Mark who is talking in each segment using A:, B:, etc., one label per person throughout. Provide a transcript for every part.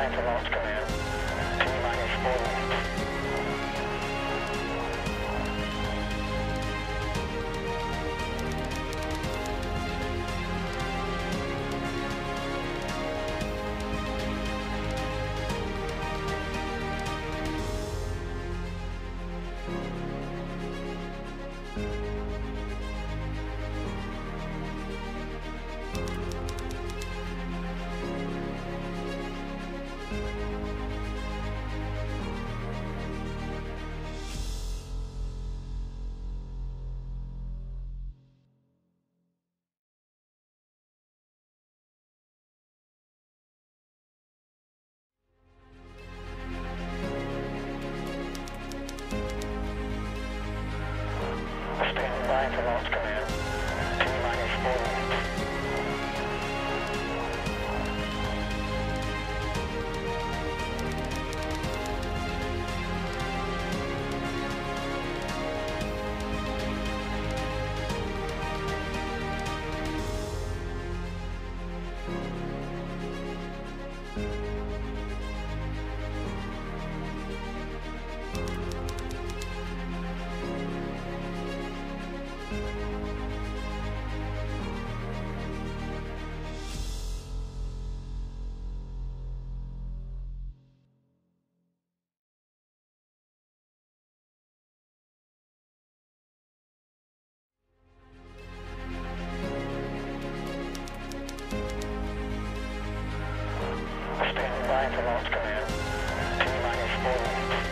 A: by for last command. T-minus 4 minutes. Stand by for last command. T-minus 4 minutes. Stand by for last command. T-minus 4 minutes.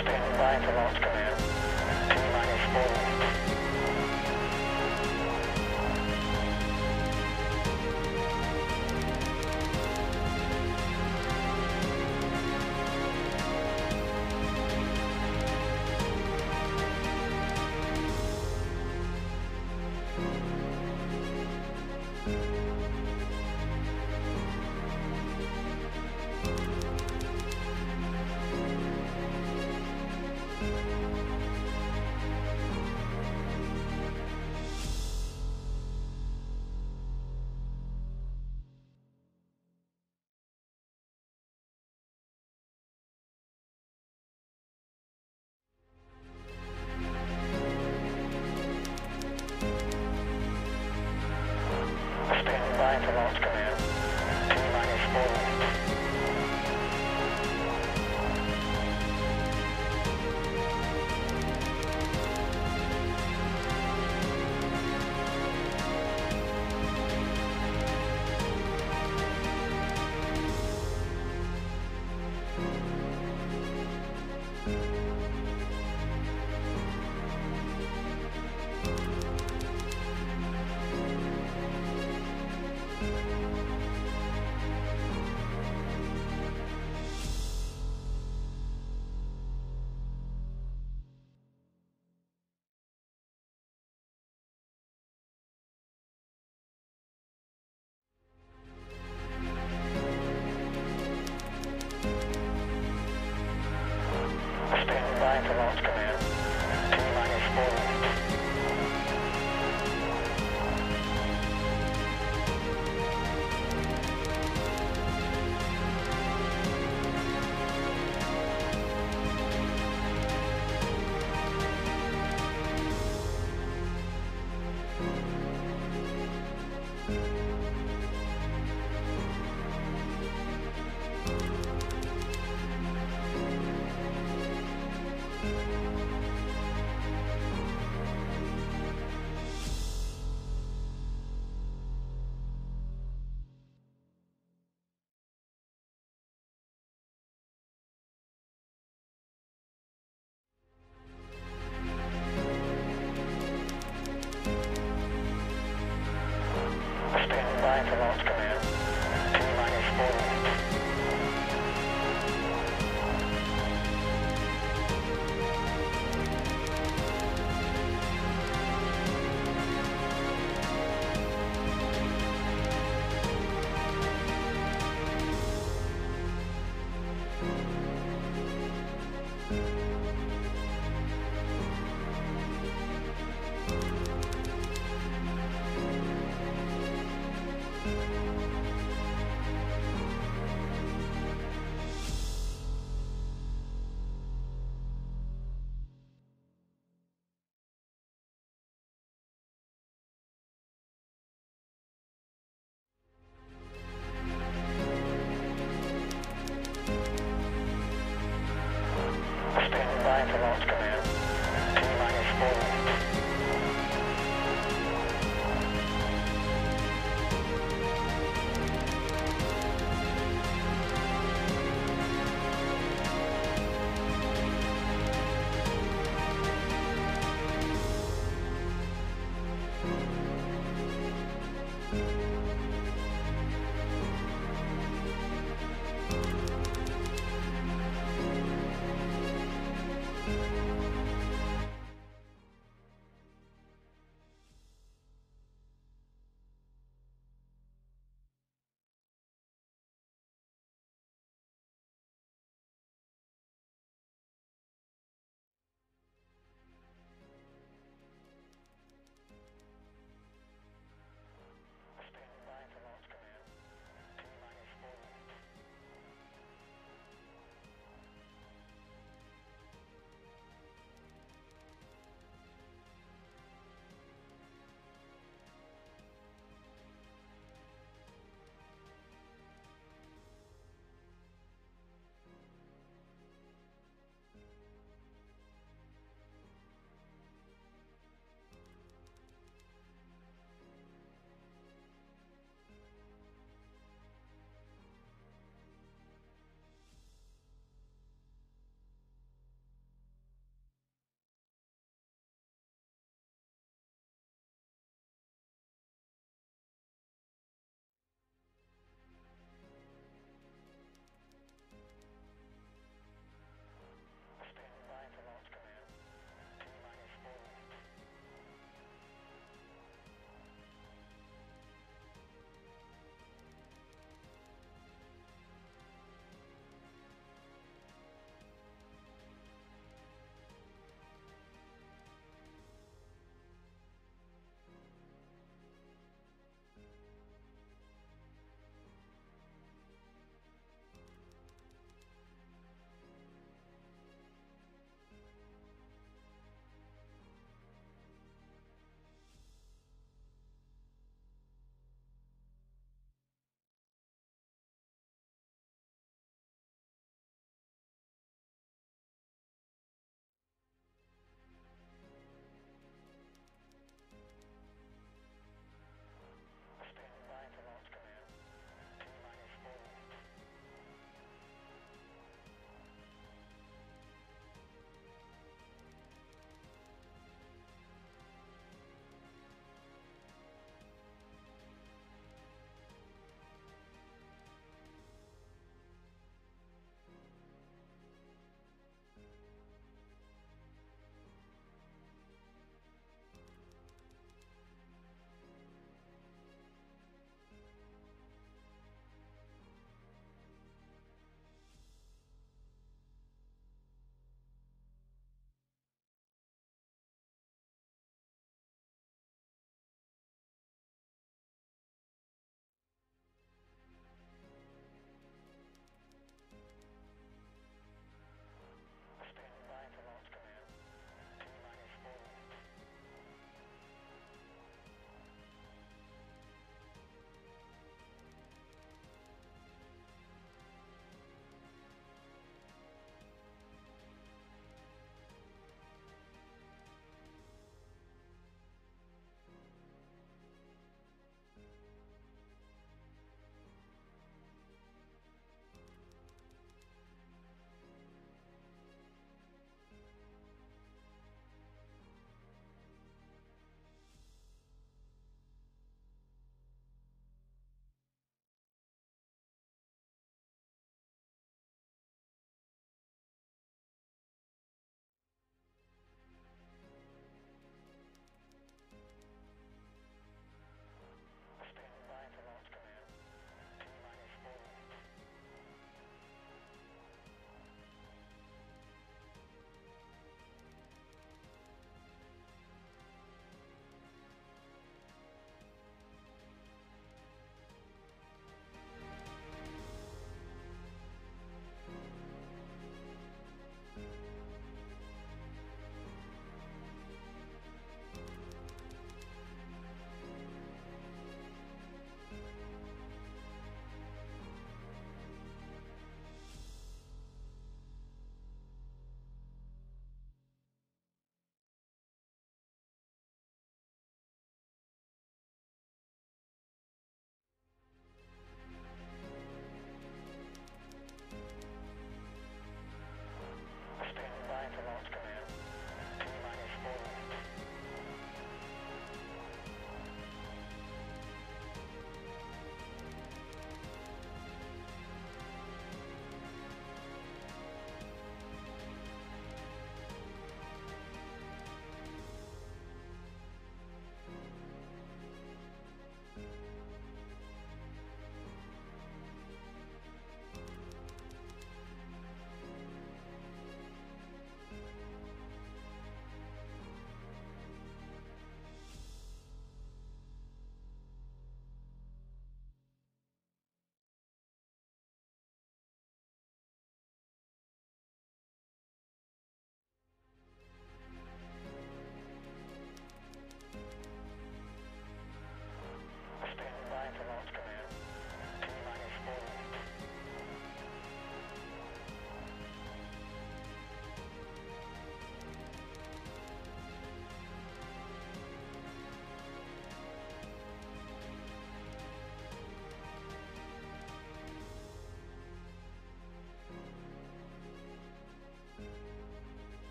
A: Stand by for last command. T-minus 4 minutes. Stand by for last command. T-minus 4 minutes. Standing by for launch command. T-minus 4 minutes.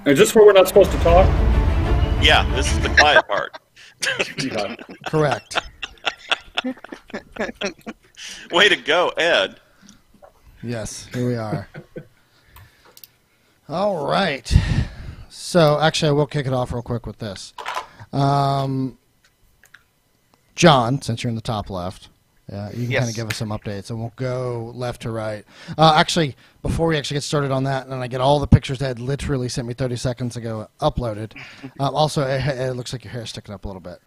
B: Is this where we're not supposed to talk?
C: Yeah, this is the quiet part.
B: Yeah.
D: Correct.
C: Way to go, Ed.
D: Yes, here we are. All right. So, actually, I will kick it off real quick with this. John, since you're in the top left, you can kind of give us some updates, and we'll go left to right. Actually, before we actually get started on that, and I get all the pictures that Ed literally sent me 30 seconds ago uploaded. Also, it looks like your hair's sticking up a little bit.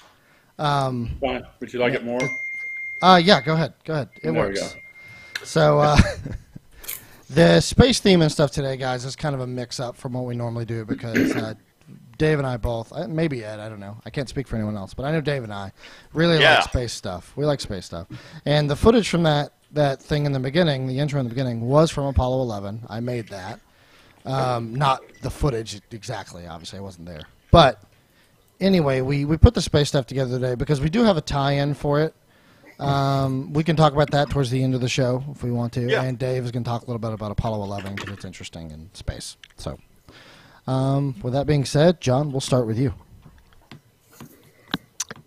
B: Fine. Would you like it more?
D: Yeah, go ahead. Go ahead. It works.
B: We go.
D: So, the space theme and stuff today, guys, is kind of a mix-up from what we normally do because Dave and I both, maybe Ed, I don't know. I can't speak for anyone else, but I know Dave and I really like space stuff. We like space stuff. And the footage from that thing in the beginning, the intro in the beginning, was from Apollo 11. I made that. Not the footage exactly, obviously. I wasn't there. But anyway, we put the space stuff together today because we do have a tie-in for it. We can talk about that towards the end of the show if we want to. Yeah. And Dave is going to talk a little bit about Apollo 11 because it's interesting in space. So, with that being said, John, we'll start with you.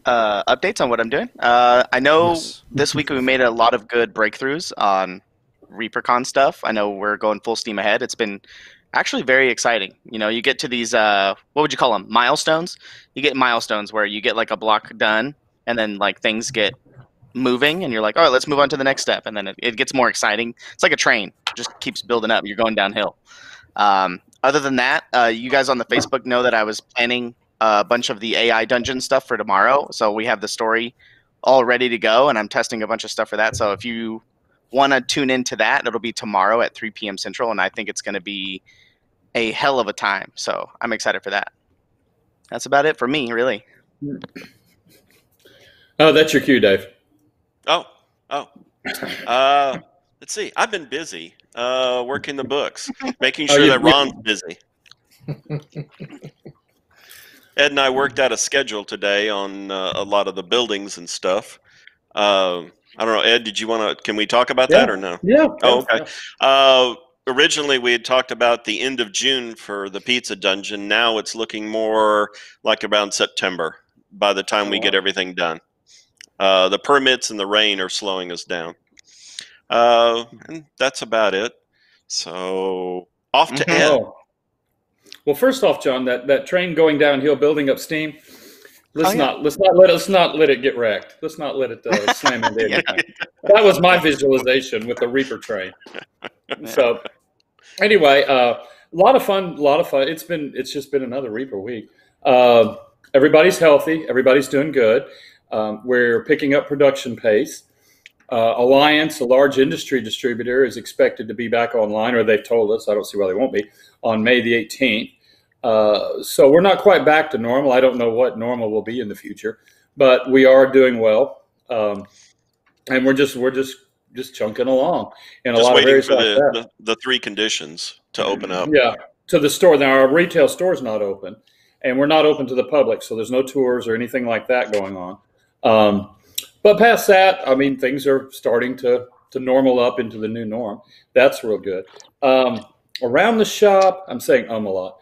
E: Updates on what I'm doing. I know this week we made a lot of good breakthroughs on ReaperCon stuff. I know we're going full steam ahead. It's been actually very exciting. You know, you get to these, what would you call them? Milestones? You get milestones where you get like a block done and then like things get moving and you're like, all right, let's move on to the next step. And then it gets more exciting. It's like a train. It just keeps building up. You're going downhill. Other than that, you guys on the Facebook know that I was planning a bunch of the AI dungeon stuff for tomorrow. So we have the story all ready to go, and I'm testing a bunch of stuff for that. So if you want to tune into that, it'll be tomorrow at 3 p.m. Central, and I think it's going to be a hell of a time. So I'm excited for that. That's about it for me, really.
B: Oh, that's your cue, Dave.
C: Let's see. I've been busy working the books, making sure that Ron's busy. Ed and I worked out a schedule today on a lot of the buildings and stuff. I don't know, Ed, did you want to, can we talk about that or no?
B: Yeah.
C: Oh, okay. Yeah. Originally, we had talked about the end of June for the pizza dungeon. Now it's looking more like around September by the time we get everything done. The permits and the rain are slowing us down. And that's about it. So off to Ed.
B: Well, first off, John, that train going downhill, building up steam. Let's not let it get wrecked. Let's not let it slam into anything. That was my visualization with the Reaper train. So anyway, a lot of fun. It's just been another Reaper week. Everybody's healthy. Everybody's doing good. We're picking up production pace. Alliance, a large industry distributor, is expected to be back online, or they've told us, I don't see why they won't be, on May the 18th. So we're not quite back to normal. I don't know what normal will be in the future, but we are doing well. And we're just chunking along in a lot of areas like that.
C: The three conditions to open up.
B: Yeah, to the store. Now, our retail store is not open, and we're not open to the public, so there's no tours or anything like that going on. But past that, I mean, things are starting to normal up into the new norm. That's real good. Around the shop, I'm saying a lot.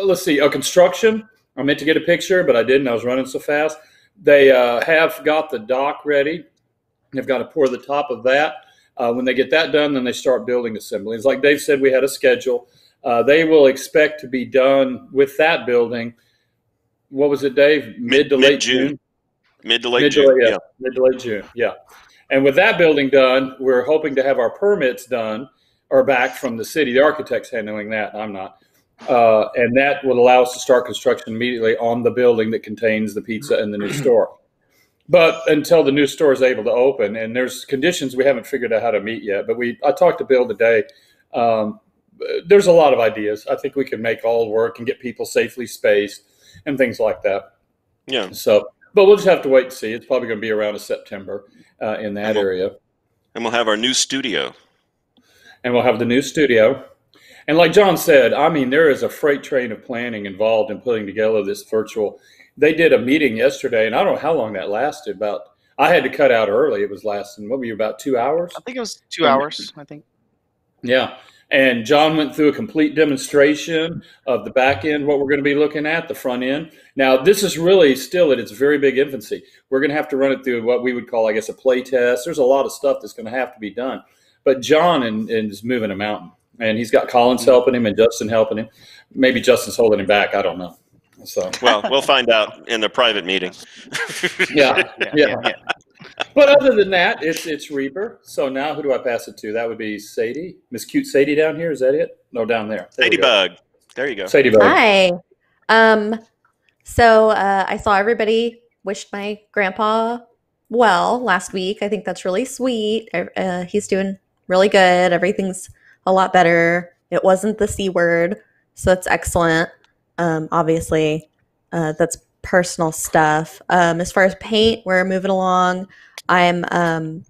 B: Let's see, construction. I meant to get a picture, but I didn't. I was running so fast. They have got the dock ready. They've got to pour the top of that. When they get that done, then they start building assembly. It's like Dave said, we had a schedule. They will expect to be done with that building. What was it, Dave? Mid to late June?
C: Mid to late June, yeah.
B: Mid to late June, yeah. And with that building done, we're hoping to have our permits done or back from the city. The architect's handling that. I'm not. And that would allow us to start construction immediately on the building that contains the pizza and the new store. But until the new store is able to open, and there's conditions we haven't figured out how to meet yet. But I talked to Bill today. There's a lot of ideas. I think we can make all work and get people safely spaced and things like that.
C: Yeah.
B: So, but we'll just have to wait and see. It's probably going to be around September in that area.
C: And we'll have our new studio.
B: And we'll have the new studio. And like John said, I mean, there is a freight train of planning involved in putting together this virtual. They did a meeting yesterday, and I don't know how long that lasted. I had to cut out early. It was lasting, what were you, about 2 hours?
E: I think it was 2 hours, I think.
B: Yeah. And John went through a complete demonstration of the back end, what we're going to be looking at, the front end. Now, this is really still at its very big infancy. We're going to have to run it through what we would call, I guess, a play test. There's a lot of stuff that's going to have to be done. But John is moving a mountain. And he's got Collins helping him and Justin helping him. Maybe Justin's holding him back. I don't know. So
C: Well, we'll find out in the private meeting.
B: yeah. But other than that, it's Reaper. So now who do I pass it to? That would be Sadie. Miss Cute Sadie down here. Is that it? No, down there.
C: Sadie Bug. There you go.
B: Sadie Bug.
F: Hi. So I saw everybody wished my grandpa well last week. I think that's really sweet. He's doing really good. Everything's a lot better. It wasn't the C word, so that's excellent. Obviously, that's personal stuff. As far as paint, we're moving along. I'm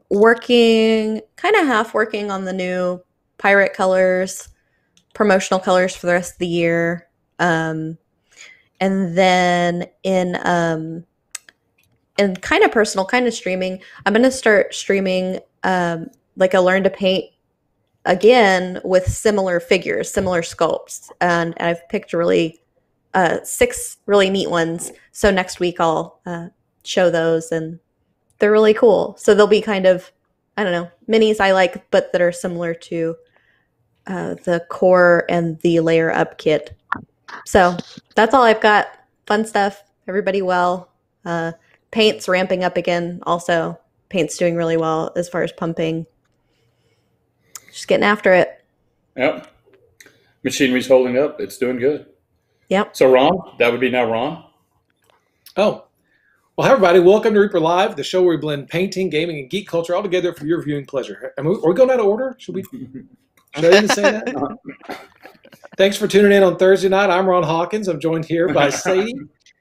F: working, kind of half working on the new pirate colors, promotional colors for the rest of the year. And then in kind of personal, kind of streaming, I'm going to start streaming like a learn to paint again with similar figures, similar sculpts. And I've picked really 6 really neat ones. So next week I'll show those, and they're really cool. So they'll be kind of, I don't know, minis I like, but that are similar to the core and the layer up kit. So that's all I've got. Fun stuff. Everybody well. Paint's ramping up again. Also, paint's doing really well as far as pumping. Just getting after it.
B: Yep. Machinery's holding up. It's doing good.
F: Yep.
B: So Ron, that would be now Ron.
G: Oh. Well, hi, everybody. Welcome to Reaper Live, the show where we blend painting, gaming, and geek culture all together for your viewing pleasure. Are we going out of order? Should I even say that? Thanks for tuning in on Thursday night. I'm Ron Hawkins. I'm joined here by Sadie,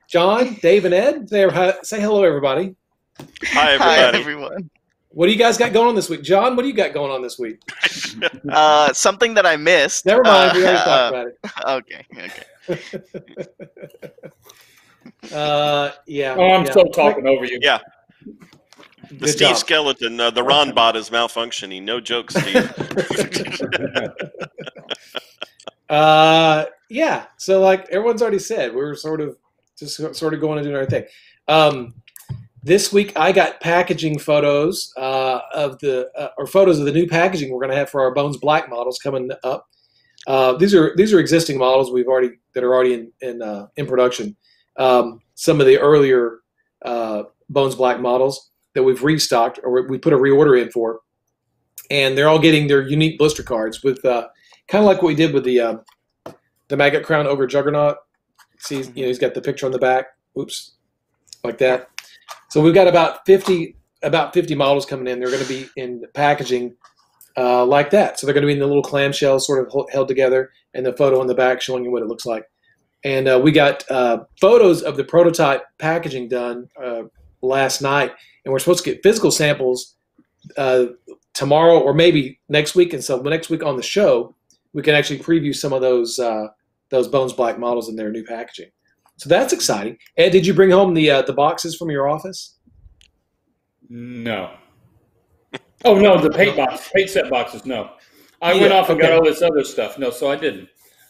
G: John, Dave, and Ed. Say hello, everybody.
C: Hi, everybody.
E: Hi, everyone.
G: What do you guys got going on this week? John, what do you got going on this week?
E: Something that I missed.
G: Never mind. We already talked about it.
E: Okay.
G: Yeah.
B: Oh, I'm so talking over you.
C: Yeah. The
G: Good
C: Steve
G: job.
C: skeleton, the Ron bot is malfunctioning. No joke, Steve.
G: Yeah. So like everyone's already said, we were sort of going and doing our thing. This week I got packaging photos of the new packaging we're going to have for our Bones Black models coming up. These are existing models that are already in production. Some of the earlier Bones Black models that we've restocked or we put a reorder in for, and they're all getting their unique blister cards with kind of like what we did with the Maggot Crown Ogre Juggernaut. See, he's got the picture on the back. Oops, like that. So we've got about 50 models coming in. They're going to be in packaging like that. So they're going to be in the little clamshell sort of held together, and the photo on the back showing you what it looks like. And we got photos of the prototype packaging done last night, and we're supposed to get physical samples tomorrow or maybe next week. And so next week on the show, we can actually preview some of those Bones Black models in their new packaging. So that's exciting. Ed, did you bring home the boxes from your office?
B: No. Oh, no, the paint set boxes, no. I went off and got all this other stuff. No, so I didn't.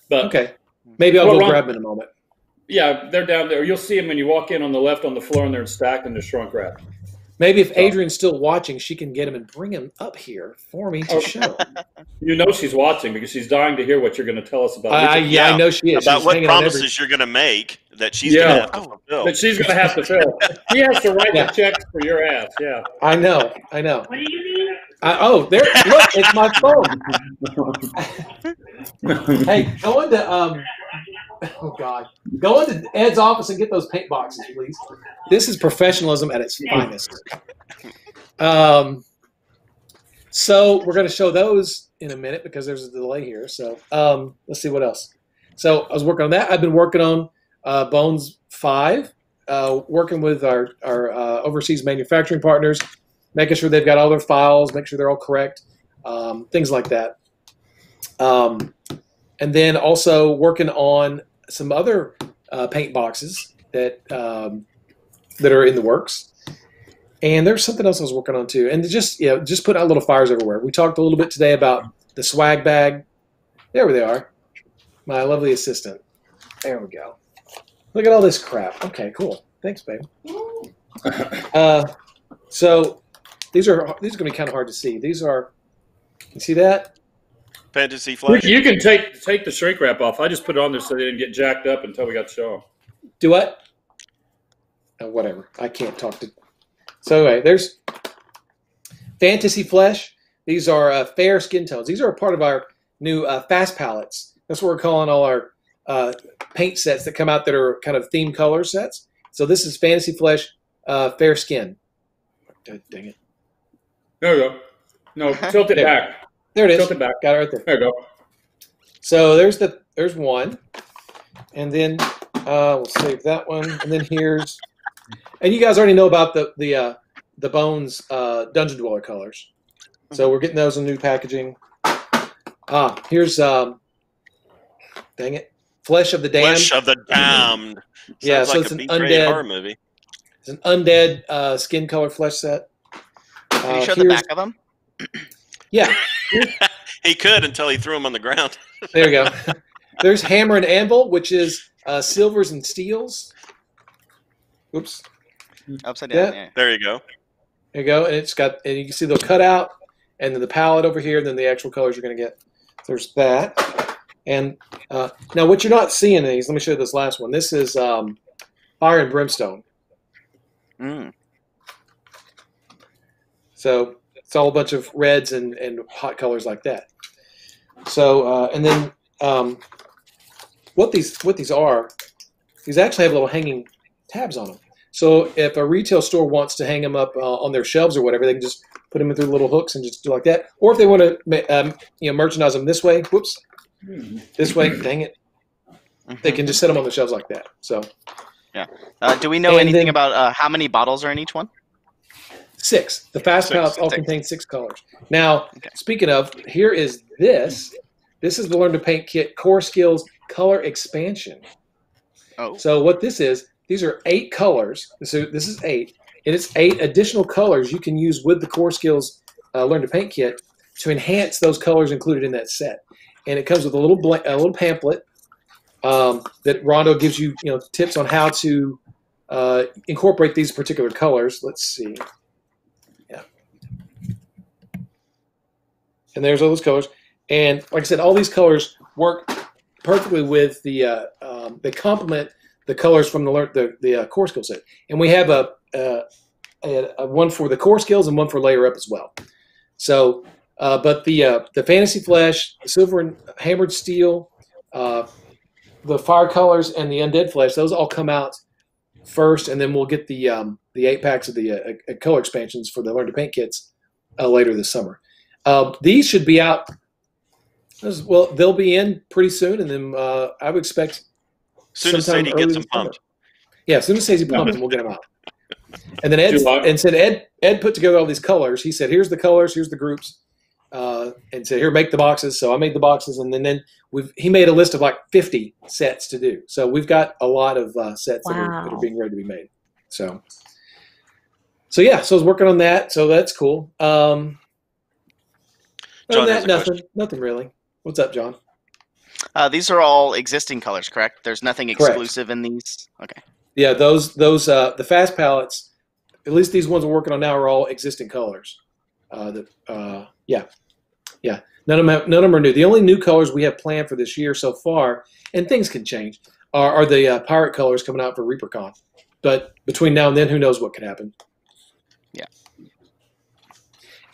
B: But
G: okay. Maybe I'll go grab them in a moment.
B: Yeah, they're down there. You'll see them when you walk in on the left on the floor, and they're stacked and they're shrunk wrapped.
G: Maybe if Adrian's still watching, she can get him and bring him up here for me to show.
B: You know she's watching because she's dying to hear what you're going to tell us about.
G: I know she is.
C: About
G: she's
C: what promises you're going to make that she's going to have to fulfill.
B: That she's going to have to fill. He has to write the checks for your ass. Yeah.
G: I know.
A: What do you mean?
G: There. Look, it's my phone. Hey, go into go into Ed's office and get those paint boxes, please. This is professionalism at its finest. So we're going to show those in a minute because there's a delay here. So let's see what else. So I was working on that. I've been working on Bones 5, working with our overseas manufacturing partners, making sure they've got all their files, make sure they're all correct, things like that. And then also working on some other paint boxes that are in the works. And there's something else I was working on too. And just putting out little fires everywhere. We talked a little bit today about the swag bag. There they are. My lovely assistant. There we go. Look at all this crap. Okay, cool. Thanks, babe. So these are going to be kind of hard to see. These are. You see that?
C: Fantasy Flash.
B: You can take the shrink wrap off. I just put it on there so they didn't get jacked up until we got to show them.
G: Do what? Whatever. I can't talk to. So anyway, there's Fantasy Flesh. These are fair skin tones. These are a part of our new fast palettes. That's what we're calling all our paint sets that come out that are kind of theme color sets. So this is Fantasy Flesh fair skin. Dang it.
B: There we go. No, tilt it back.
G: There it is.
B: Tilt it back.
G: Got it right there.
B: There you go.
G: So there's one, and then we'll save that one, and then here's, and you guys already know about the Bones Dungeon Dweller colors, so we're getting those in new packaging. Here's dang it, Flesh of the Damned.
C: Flesh of the Damned.
G: Yeah,
C: Sounds
G: so
C: like
G: it's
C: a
G: an
C: B-rated
G: undead
C: horror movie.
G: It's an undead skin color flesh set.
E: Can you show the back of them?
G: Yeah.
C: He could until he threw them on the ground.
G: There you go. There's Hammer and Anvil, which is silvers and steels. Oops.
E: Upside down.
G: Yeah.
E: Yeah.
C: There you go.
G: There you go. And it's got, and you can see the cutout, and then the palette over here, and then the actual colors you're going to get. There's that. And now what you're not seeing in these, let me show you this last one. This is Fire and Brimstone.
E: Mm.
G: So it's all a bunch of reds and hot colors like that. So and then what these are, these actually have little hanging tabs on them. So if a retail store wants to hang them up on their shelves or whatever, they can just put them in through little hooks and just do like that. Or if they want to merchandise them this way, whoops, this way, dang it, they can just set them on the shelves like that. So
E: yeah. Do we know anything about how many bottles are in each one?
G: 6. The fast palettes all contain 6 colors. Now, speaking of, here is this. This is the Learn to Paint Kit Core Skills Color Expansion.
E: Oh.
G: So what this is, these are 8 colors. So this is 8. And it's 8 additional colors you can use with the Core Skills Learn to Paint Kit to enhance those colors included in that set. And it comes with a little pamphlet that Rondo gives you, tips on how to incorporate these particular colors. Let's see. And there's all those colors, and like I said, all these colors work perfectly with the. They complement the colors from the core skill set, and we have a one for the core skills and one for layer up as well. So, but the Fantasy Flesh, the Silver and Hammered Steel, the Fire colors, and the Undead Flesh, those all come out first, and then we'll get the 8 packs of the color expansions for the Learn to Paint kits later this summer. These should be out. Well, they'll be in pretty soon, and then I would expect.
C: As soon as Sadie gets them pumped.
G: Yeah, as soon as Sadie pumped them, we'll get them out. And then Ed put together all these colors. He said, "Here's the colors. Here's the groups," and said, "Here, make the boxes." So I made the boxes, and then he made a list of like 50 sets to do. So we've got a lot of sets that are being ready to be made. So yeah, so I was working on that. So that's cool.
C: John has a question.
G: Nothing really. What's up, John?
E: These are all existing colors, correct? There's nothing exclusive in these? Okay. Yeah,
G: those the fast palettes, at least these ones we're working on now, are all existing colors. Yeah. None of them are new. The only new colors we have planned for this year so far, and things can change, are the pirate colors coming out for ReaperCon. But between now and then, who knows what could happen.
E: Yeah.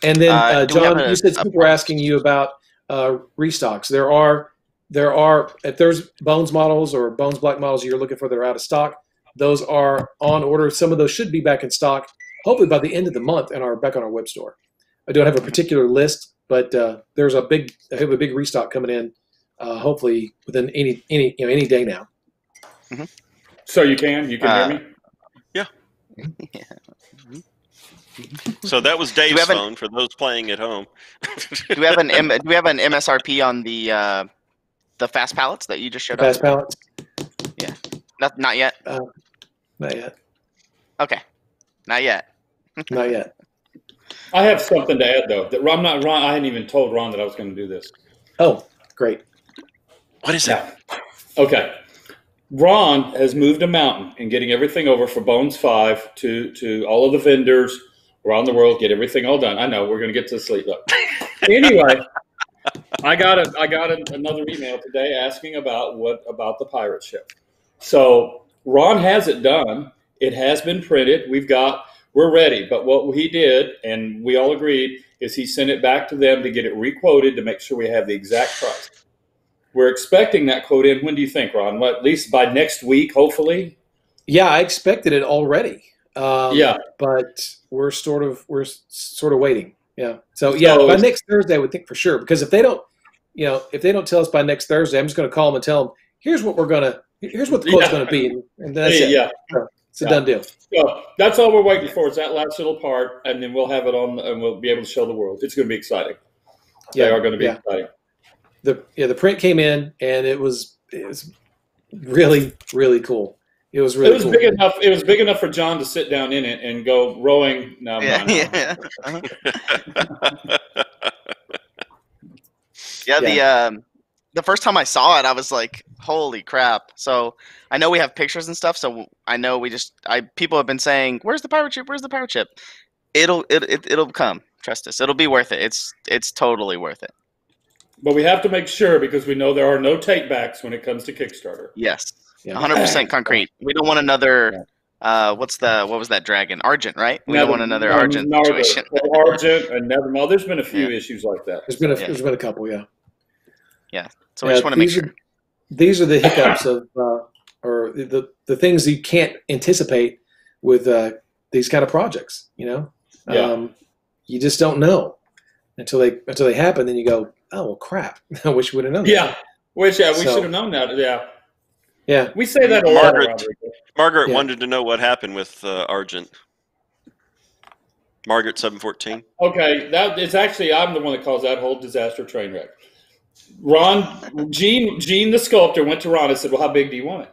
G: And then, John, you said people were asking you about restocks. There are if there's Bones models or Bones Black models you're looking for that are out of stock, those are on order. Some of those should be back in stock, hopefully by the end of the month, and are back on our web store. I don't have a particular list, but there's I have a big restock coming in, hopefully within any day now.
E: Mm-hmm.
B: So you can hear me?
C: Yeah. So that was Dave's phone for those playing at home.
E: Do we have an MSRP on the fast palettes that you just showed
G: us? Fast palettes?
E: Yeah. Not yet?
G: Not yet.
E: Okay. Not yet.
G: Not yet.
B: I have something to add though. That Ron, I hadn't even told Ron that I was going to do this.
G: Oh, great.
C: What is that?
B: Okay. Ron has moved a mountain and getting everything over for Bones 5 to all of the vendors around the world, get everything all done. I know we're going to get to sleep though. Anyway, I got another email today asking about the pirate ship. So Ron has it done. It has been printed. We're ready. But what he did, and we all agreed, is he sent it back to them to get it requoted to make sure we have the exact price. We're expecting that quote in. When do you think, Ron? Well, at least by next week, hopefully.
G: Yeah, I expected it already. But we're sort of waiting. Yeah. So by next Thursday, I would think for sure, because if they don't tell us by next Thursday, I'm just going to call them and tell them, here's what the quote's going to be, and that's it. Yeah. So it's a done deal.
B: So that's all we're waiting for is that last little part, and then we'll have it on, and we'll be able to show the world. It's going to be exciting. They are going to be exciting.
G: The print came in, and it was really, really cool. It was really cool.
B: Big enough. It was big enough for John to sit down in it and go rowing. No.
E: The first time I saw it, I was like, "Holy crap!" So I know we have pictures and stuff. So I know people have been saying, "Where's the pirate ship? Where's the pirate ship?" It'll come. Trust us. It'll be worth it. It's totally worth it.
B: But we have to make sure, because we know there are no take backs when it comes to Kickstarter.
E: Yes, 100% concrete. We don't want another. What was that dragon? Argent, right? We don't want another Argent situation.
B: Argent and never. Well, there's been a few issues like that.
G: There's been a couple, yeah.
E: Yeah. So I just want to make sure.
G: These are the hiccups of, or the things you can't anticipate with these kind of projects. You just don't know until they happen. Then you go, oh well, crap! I wish we would have known.
B: Yeah, we should have known that. Yeah.
G: Yeah,
B: we say that a lot.
C: Margaret wanted to know what happened with Argent. Margaret 714.
B: Okay, it's actually I'm the one that caused that whole disaster train wreck. Gene the sculptor went to Ron and said, "Well, how big do you want it?"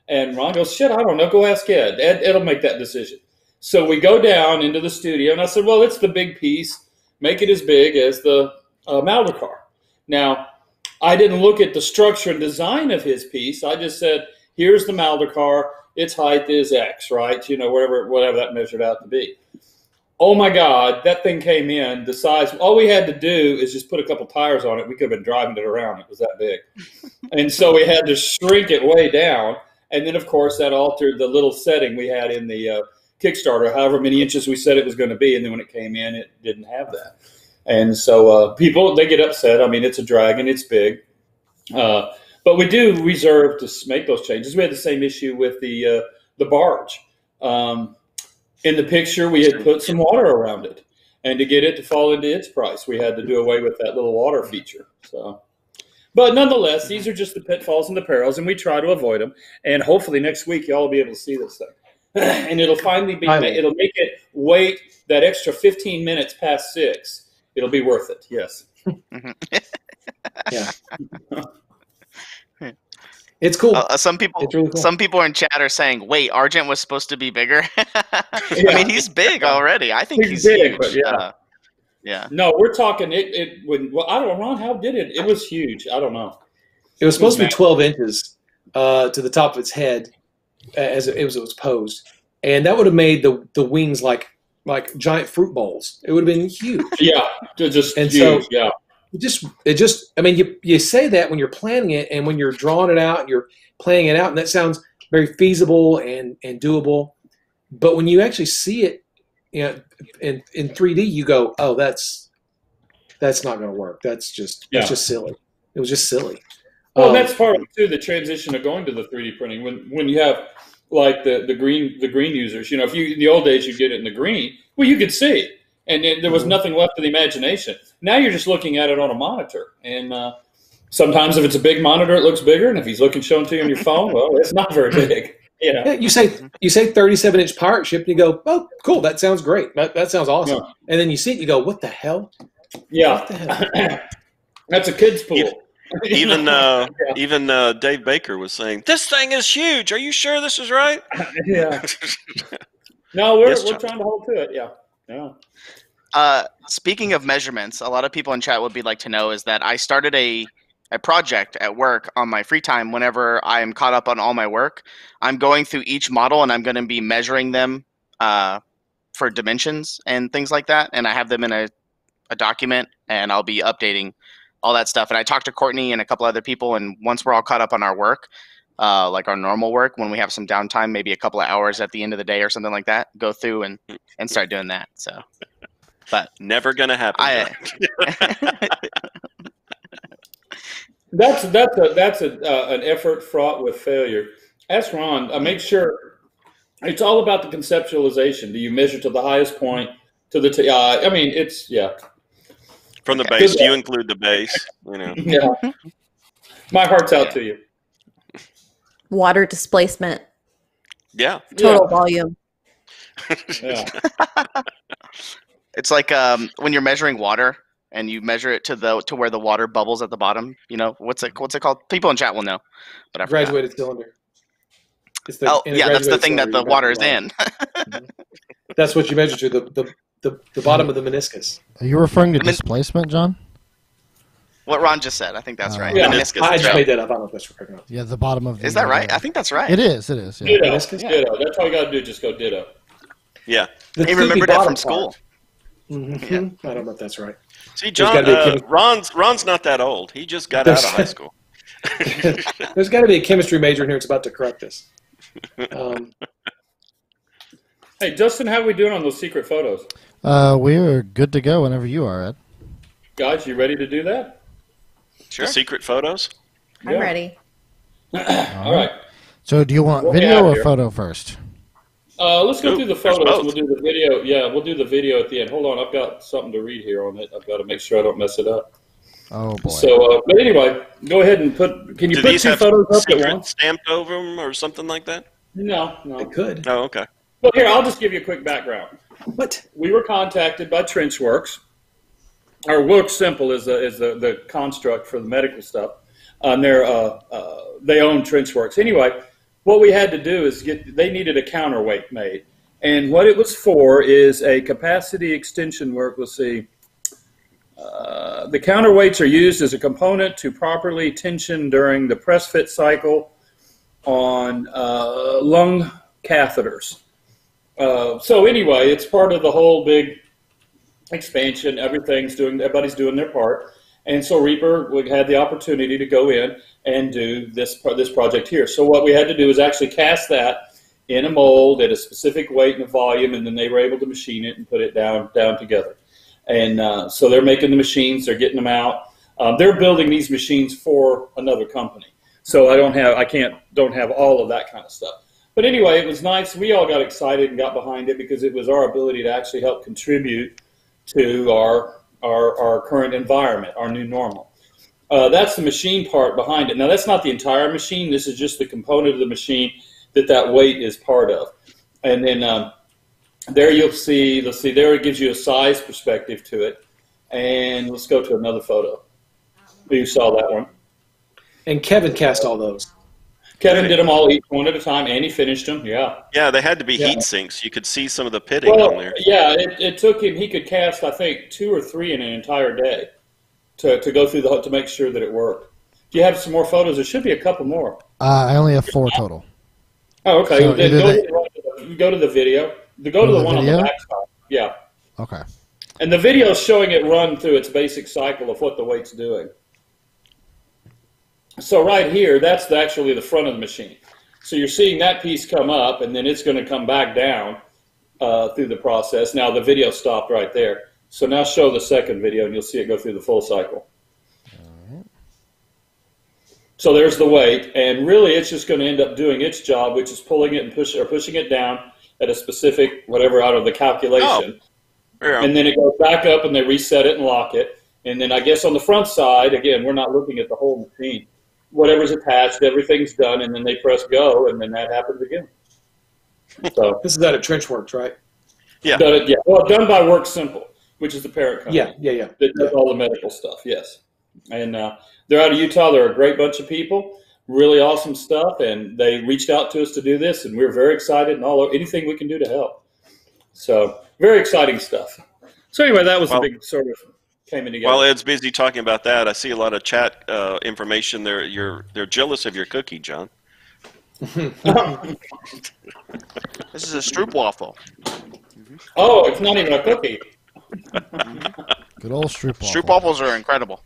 B: And Ron goes, "Shit, I don't know. Go ask Ed. Ed'll make that decision." So we go down into the studio, and I said, "Well, it's the big piece. Make it as big as the Maldekar." Now, I didn't look at the structure and design of his piece. I just said, here's the Maldekar. Its height is X, right? Whatever that measured out to be. Oh, my God, that thing came in the size. All we had to do is just put a couple tires on it. We could have been driving it around. It was that big. And so we had to shrink it way down. And then, of course, that altered the little setting we had in the Kickstarter, however many inches we said it was going to be. And then when it came in, it didn't have that. And so people, they get upset. I mean, it's a dragon. It's big. But we do reserve to make those changes. We had the same issue with the barge. In the picture, we had put some water around it. And to get it to fall into its price, we had to do away with that little water feature. So, but nonetheless, these are just the pitfalls and the perils, and we try to avoid them. And hopefully next week, y'all will be able to see this thing. And it'll finally be, it'll make it wait that extra 15 minutes past 6. It'll be worth it. Yes.
G: Yeah. It's cool.
E: Some people in chat are saying, "Wait, Argent was supposed to be bigger." I mean, he's big already. I think he's big, huge. Yeah.
B: No, we're talking. Well, I don't know, Ron. How did it? It was huge. I don't know.
G: It was supposed to be 12 inches to the top of its head, as it was posed, and that would have made the wings like giant fruit bowls. It would have been huge.
B: Yeah, just
G: and
B: huge.
G: So,
B: yeah.
G: It just. I mean, you say that when you're planning it, and when you're drawing it out, and you're playing it out, and that sounds very feasible and doable. But when you actually see it, in 3D, you go, "Oh, that's not going to work. That's just silly." It was just silly.
B: Well, that's part of it too. The transition of going to the 3D printing when you have like the green users. If you in the old days you get it in the green, well, you could see it. And there was nothing left of the imagination. Now you're just looking at it on a monitor. And sometimes if it's a big monitor, it looks bigger. And if he's shown to you on your phone, well, it's not very big.
G: Yeah, you say 37-inch pirate ship, and you go, oh, cool, that sounds great. That sounds awesome. Yeah. And then you see it, you go, what the hell?
B: Yeah.
G: What the hell?
B: That's a kid's pool.
C: Even Dave Baker was saying, this thing is huge. Are you sure this is right?
B: Yeah. No, we're trying to hold to it. Yeah. Yeah.
E: Speaking of measurements, a lot of people in chat would be like to know is that I started a project at work on my free time. Whenever I am caught up on all my work, I'm going through each model and I'm going to be measuring them for dimensions and things like that. And I have them in a document, and I'll be updating all that stuff. And I talked to Courtney and a couple other people, and once we're all caught up on our work, like our normal work, when we have some downtime, maybe a couple of hours at the end of the day or something like that, go through and start doing that. So, but
C: never gonna happen.
B: That's an effort fraught with failure. Ask Ron. Make sure it's all about the conceptualization. Do you measure to the highest point? To the I mean, it's
C: From the base, do you include the base?
B: Yeah. My heart's out to you.
F: Water displacement.
C: Yeah.
F: Total volume.
B: Yeah.
E: It's like when you're measuring water and you measure it to where the water bubbles at the bottom. What's it called? People in chat will know. But I forgot.
G: Graduated cylinder. It's
E: that's the thing that the water is in.
G: That's what you measure to the bottom of the meniscus.
D: Are you referring to displacement, John?
E: What Ron just said, I think that's right.
B: Yeah.
E: Meniscus.
G: I just made that up. I don't know if that's correct.
D: Yeah, the bottom of the...
E: Is that right? I think that's right.
D: It is. Yeah.
B: Ditto.
G: Meniscus?
B: Ditto. That's all you got to do. Just go ditto.
C: Yeah.
E: He remembered that from school.
G: Mm-hmm. Yeah. I don't know if that's right.
C: See, John, Ron's not that old. He just got out of high school.
G: There's got to be a chemistry major in here that's about to correct this.
B: Hey, Justin, how are we doing on those secret photos?
D: We're good to go whenever you are, Ed.
B: Guys, you ready to do that?
C: Sure. The secret photos?
F: I'm ready.
B: All right.
D: So do you want video or photo first?
B: Let's go through the photos.
C: both.
B: We'll do the video. Yeah, we'll do the video at the end. Hold on, I've got something to read here on it. I've got to make sure I don't mess it up.
D: Oh boy.
B: So, but anyway, go ahead and put. Can you put two photos up at once?
C: Stamped over them or something like that?
B: No.
G: It could.
C: Oh, okay.
B: Well, here, I'll just give you a quick background.
G: What?
B: We were contacted by Trenchworks. Or Work Simple is the construct for the medical stuff. They own Trenchworks. Anyway, what we had to do is they needed a counterweight made. And what it was for is a capacity extension work. Let's see. The counterweights are used as a component to properly tension during the press fit cycle on lung catheters. So anyway, it's part of the whole big expansion. Everybody's doing their part. And so Reaper had the opportunity to go in and do this project here. So what we had to do is actually cast that in a mold at a specific weight and a volume, and then they were able to machine it and put it down together. And so they're making the machines, they're getting them out. They're building these machines for another company. So I don't have all of that kind of stuff. But anyway, it was nice. We all got excited and got behind it because it was our ability to actually help contribute to our current environment, our new normal. That's the machine part behind it. Now, that's not the entire machine. This is just the component of the machine that weight is part of. And then there you'll see, let's see, there it gives you a size perspective to it. And let's go to another photo. You saw that one.
G: And Kevin cast all those.
B: Kevin did them all each one at a time, and he finished them, yeah.
C: Yeah, they had to be heat sinks. You could see some of the pitting on there.
B: Yeah, it took him, he could cast, I think, 2 or 3 in an entire day to go through to make sure that it worked. Do you have some more photos? There should be a couple more.
D: I only have 4 total.
B: Oh, okay.
D: So
B: Then go to the video. Go to the one
D: video?
B: on the back side. Yeah.
D: Okay.
B: And the video is showing it run through its basic cycle of what the weight's doing. So right here, that's actually the front of the machine. So you're seeing that piece come up, and then it's going to come back down through the process. Now the video stopped right there. So now show the second video, and you'll see it go through the full cycle.
D: All right.
B: So there's the weight, and really it's just going to end up doing its job, which is pulling it and pushing it down at a specific whatever out of the calculation.
C: Oh. Yeah.
B: And then it goes back up, and they reset it and lock it. And then I guess on the front side, again, we're not looking at the whole machine. Whatever's attached, everything's done, and then they press go, and then that happens again. So
G: this is out of Trenchworks, right?
C: Yeah.
B: Well, done by Work Simple, which is the parent company.
G: Yeah.
B: That does all the medical stuff, yes. And they're out of Utah. They're a great bunch of people, really awesome stuff, and they reached out to us to do this, and we're very excited and anything we can do to help. So very exciting stuff. So anyway, that was the big sort of came in together.
C: While Ed's busy talking about that, I see a lot of chat information there. They're jealous of your cookie, John.
E: This is a stroopwafel.
B: Oh, it's not even a cookie.
D: Good old stroopwafel.
E: Stroopwafels are incredible.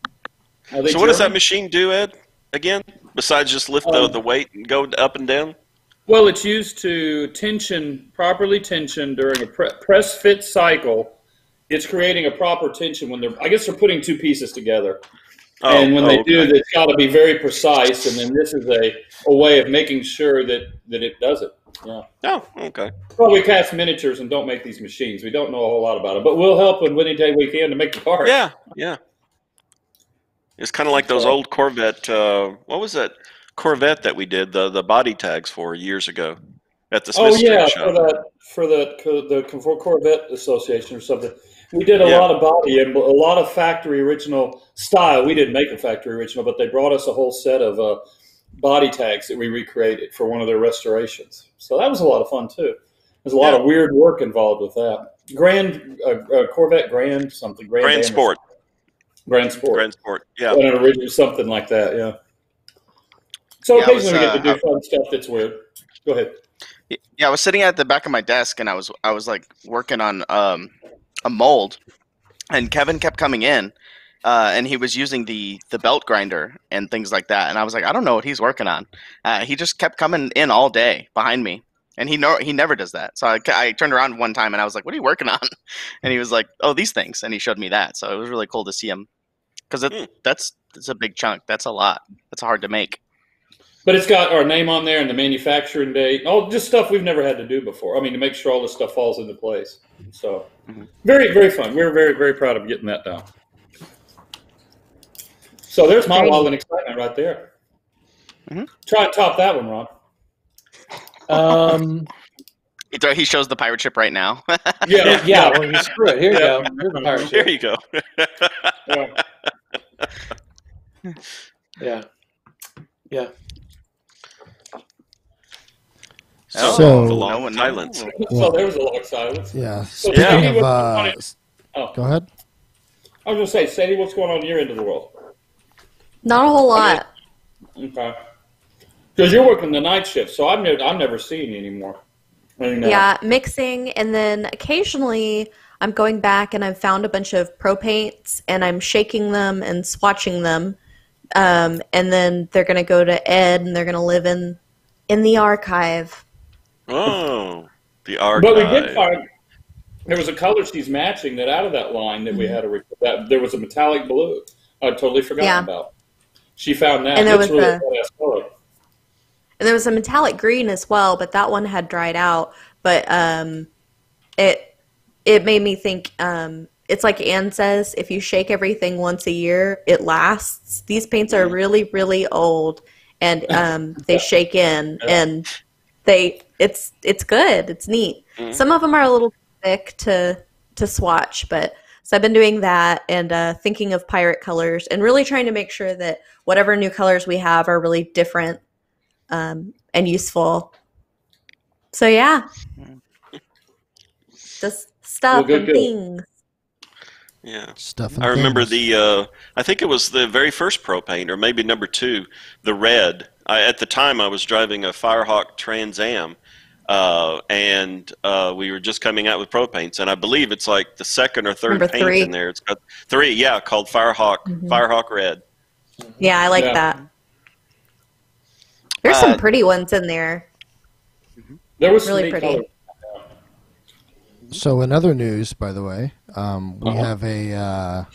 B: Are they
C: So what does that
B: German?
C: machine do, Ed? Again, besides just lift the weight and go up and down?
B: Well, it's used to properly tension during a press fit cycle. It's creating a proper tension when I guess they're putting two pieces together. And when they do, it's got to be very precise. And then this is a way of making sure that it does it. Yeah.
C: Oh, okay.
B: Well, we cast miniatures and don't make these machines. We don't know a whole lot about it, but we'll help when any day we can to make the parts.
C: Yeah, yeah. It's kind of like those old Corvette. What was that Corvette that we did the body tags for years ago at the Smith Street show?
B: for the Corvette Association or something. We did a lot of body and a lot of factory original style. We didn't make a factory original, but they brought us a whole set of body tags that we recreated for one of their restorations. So that was a lot of fun too. There's a lot of weird work involved with that. Corvette Grand something.
C: Grand Sport.
B: Grand Sport,
C: yeah.
B: An original, something like that, yeah. So occasionally we get to do fun stuff that's weird. Go ahead.
E: Yeah, I was sitting at the back of my desk and I was like working on a mold, and Kevin kept coming in, and he was using the belt grinder and things like that, and I was like, I don't know what he's working on. He just kept coming in all day behind me, and he never does that. So I turned around one time and I was like, what are you working on? And he was like, oh, these things, and he showed me that. So it was really cool to see him, because that's a big chunk. That's a lot. That's hard to make.
B: But it's got our name on there and the manufacturing date, all just stuff we've never had to do before. I mean, to make sure all this stuff falls into place. So very, very fun. We're very, very proud of getting that done. So there's my love and excitement right there. Try and top that one, Ron.
E: He shows the pirate ship right now.
G: Yeah. Well, screw it. Here you go. Here's the pirate ship.
C: There you go.
G: Yeah.
D: So
C: the long silence.
B: So there was a long silence.
D: Yeah.
B: So
D: Speaking
B: Sadie,
D: of, go ahead.
B: I was going to say, Sadie, what's going on in your end of the world?
F: Not a whole lot.
B: Okay. Because you're working the night shift, so I'm never seeing you anymore.
F: Yeah, mixing, and then occasionally I'm going back and I've found a bunch of pro paints and I'm shaking them and swatching them, and then they're going to go to Ed and they're going to live in the archive.
C: Oh, the archive.
B: But we did find there was a color she's matching that out of that line that we had there was a metallic blue. I totally forgot about. She found that.
F: And there
B: It's
F: was
B: really badass color.
F: And there was a metallic green as well, but that one had dried out. But it made me think, it's like Ann says, if you shake everything once a year, it lasts. These paints are really, really old, and they shake in, and it's good. It's neat. Some of them are a little thick to swatch, but so I've been doing that and thinking of pirate colors and really trying to make sure that whatever new colors we have are really different and useful. So yeah, just stuff and things.
C: Yeah,
D: Stuff and
C: I remember
D: things.
C: I think it was the very first pro paint, or maybe number 2, the red. At the time, I was driving a Firehawk Trans Am, and we were just coming out with pro paints, and I believe it's like the second or third
F: Number
C: paint
F: 3.
C: in there. It's got 3, called Firehawk, Firehawk Red.
F: Yeah, I like that. There's some pretty ones in there.
B: There was
F: really
B: some
F: pretty.
B: color.
D: So in other news, by the way, we have a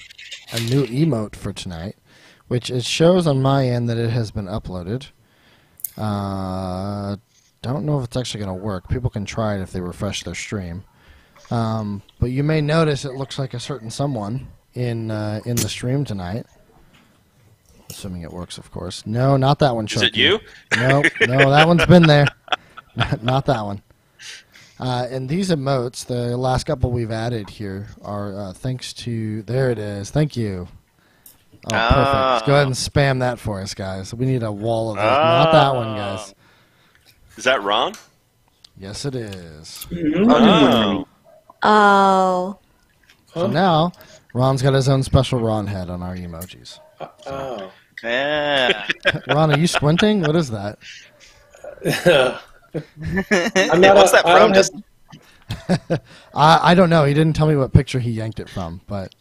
D: new emote for tonight, which it shows on my end that it has been uploaded. Don't know if it's actually going to work. People can try it if they refresh their stream. But you may notice it looks like a certain someone in the stream tonight. Assuming it works, of course. No, not that one.
C: Is it you?
D: No, that one's been there. Not that one. And these emotes, the last couple we've added here, are thanks to... There it is. Thank you. Oh, perfect. Let's go ahead and spam that for us, guys. We need a wall of those. Not that one, guys.
C: Is that Ron?
D: Yes, it is.
C: Oh.
F: Oh.
D: So now, Ron's got his own special Ron head on our emojis.
G: Oh.
E: Yeah.
D: Ron, are you squinting? What is that?
G: I'm not
E: What's that from? Just
D: I don't know. He didn't tell me what picture he yanked it from, but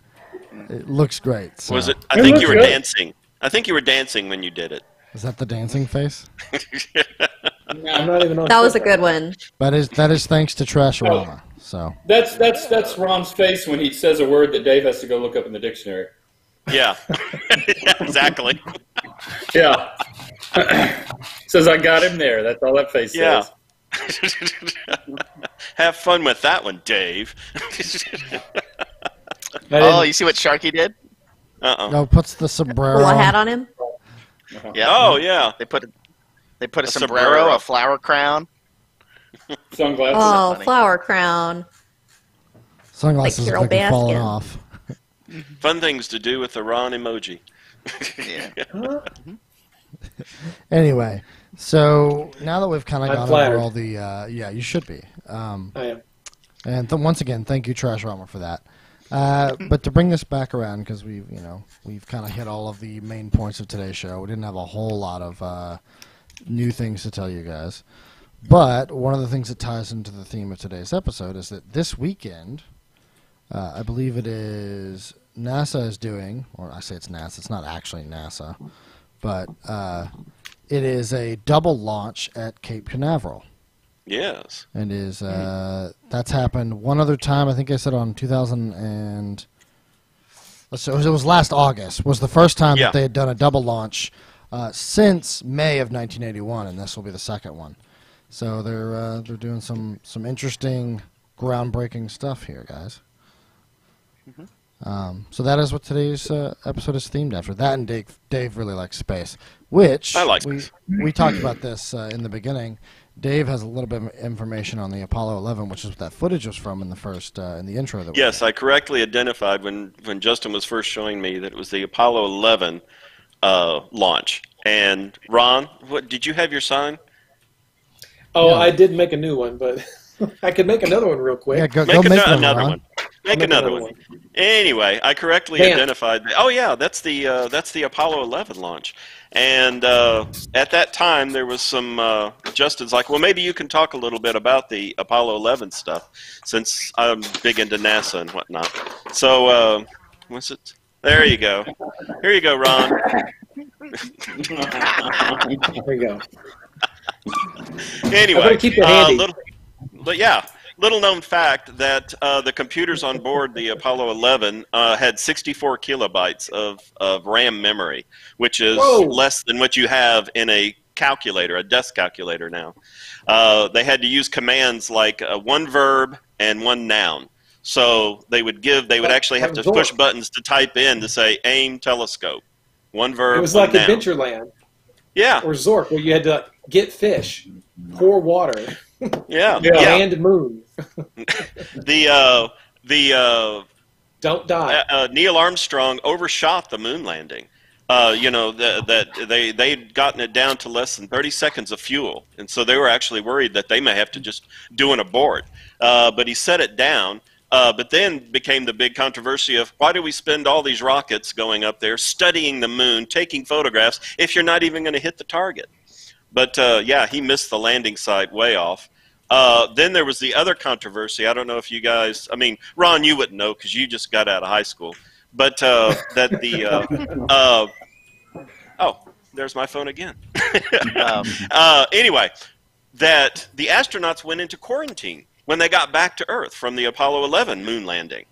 D: it looks great. So.
C: Was it? I think you were dancing. I think you were dancing when you did it.
D: Is that the dancing face?
G: I'm not even on.
F: That was a good one.
D: That is thanks to Trashorama. So
B: That's Ron's face when he says a word that Dave has to go look up in the dictionary.
C: Yeah. Exactly.
B: Yeah. Says I got him there. That's all that face says.
C: Have fun with that one, Dave.
E: oh, you see what Sharky did?
D: No, puts the sombrero.
F: Pull a hat on him.
C: Yeah. Oh yeah.
E: They put a sombrero, a flower crown.
B: Sunglasses.
F: Oh, flower crown.
D: Sunglasses
F: Like
D: look
F: Carol
D: like they're falling
F: Baskin.
D: off.
C: Fun things to do with the Ron emoji.
E: Yeah.
D: Anyway, so now that we've kind of
G: I'm
D: gone
G: flattered.
D: over all the, yeah, you should be.
G: I am.
D: And once again, thank you, Trashorama, for that. But to bring this back around, because we've kind of hit all of the main points of today's show. We didn't have a whole lot of new things to tell you guys. But one of the things that ties into the theme of today's episode is that this weekend, I believe it is NASA is doing, or I say it's NASA, it's not actually NASA, but it is a double launch at Cape Canaveral.
C: Yes.
D: And is that's happened one other time. I think I said on 2000 and so it was last August was the first time that they had done a double launch since May of 1981, and this will be the second one. So they're doing some interesting, groundbreaking stuff here, guys. So that is what today's episode is themed after. That and Dave really likes space, which
C: I like.
D: We talked about this in the beginning. Dave has a little bit of information on the Apollo 11, which is what that footage was from in the first in the intro. That
C: Yes, I correctly identified when Justin was first showing me that it was the Apollo 11 launch. And Ron, what did you have your sign?
G: Oh,
D: No.
G: I did make a new one, but I could make another one real quick.
D: Yeah, go
C: Make
D: make
C: another
D: Ron.
C: one. Make another one. Anyway, I correctly identified. Oh yeah, that's the Apollo 11 launch. And at that time, there was some. Justin's like, well, maybe you can talk a little bit about the Apollo 11 stuff, since I'm big into NASA and whatnot. So, what's it? There you go. Here you go, Ron.
G: There we go.
C: Anyway,
G: keep it handy.
C: little known fact that the computers on board the Apollo 11 had 64 kilobytes of RAM memory, which is less than what you have in a calculator, a desk calculator now. They had to use commands like one verb and one noun. So they would actually have to push buttons to type in to say aim telescope. One verb.
G: It was
C: one
G: like
C: noun.
G: Adventureland.
C: Yeah.
G: Or Zork, where you had to get fish, pour water,
C: Yeah.
G: land moon. Don't die.
C: Neil Armstrong overshot the moon landing. That they'd gotten it down to less than 30 seconds of fuel, and so they were actually worried that they may have to just do an abort. But he set it down. But then became the big controversy of why do we spend all these rockets going up there, studying the moon, taking photographs, if you're not even going to hit the target? But he missed the landing site way off. Then there was the other controversy. I don't know if you guys, I mean, Ron, you wouldn't know because you just got out of high school. But that the, oh, there's my phone again. Anyway, that the astronauts went into quarantine when they got back to Earth from the Apollo 11 moon landing.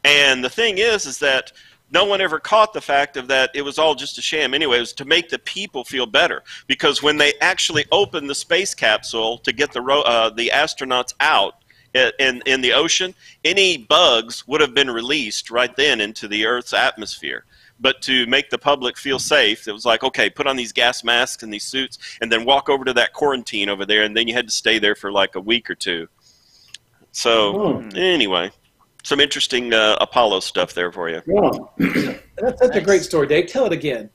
C: And the thing is that no one ever caught the fact of that it was all just a sham anyway. It was to make the people feel better. Because when they actually opened the space capsule to get the astronauts out in the ocean, any bugs would have been released right then into the Earth's atmosphere. But to make the public feel safe, it was like, okay, put on these gas masks and these suits, and then walk over to that quarantine over there, and then you had to stay there for like a week or two. So, anyway, some interesting Apollo stuff there for you.
G: Yeah. That's such a great story, Dave. Tell it again.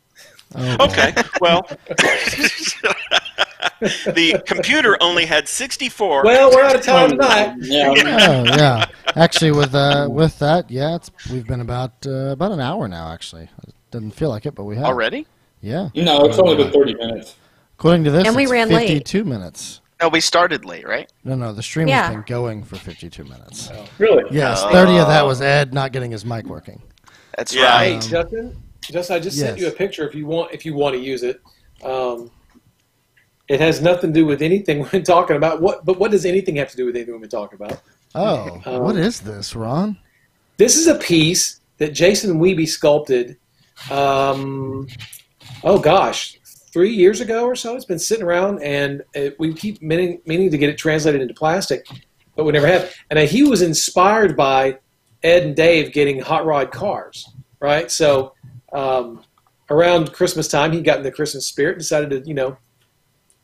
D: Oh,
C: Okay, well, The computer only had 64.
G: Well, we're out of time tonight.
B: Yeah.
D: Oh yeah. Actually, with that, yeah, we've been about an hour now. Actually, it doesn't feel like it, but we have
E: Already?
D: Yeah.
B: No, it's only been 30 minutes.
D: According to this,
F: And we
D: it's
F: ran late.
D: 52 minutes.
E: No, we started late, right?
D: No, the stream has been going for 52 minutes.
B: Really?
D: Yes, 30 of that was Ed not getting his mic working.
E: That's
C: Yeah.
G: Hey,
E: right.
G: Justin, I just sent you a picture if you want to use it. It has nothing to do with anything we've been talking about. But what does anything have to do with anything we've been talking about?
D: Oh, what is this, Ron?
G: This is a piece that Jason Weeby sculpted. Oh gosh, 3 years ago or so. It's been sitting around, and we keep meaning to get it translated into plastic, but we never have. And he was inspired by Ed and Dave getting hot rod cars, right? So around Christmas time, he got in the Christmas spirit, decided to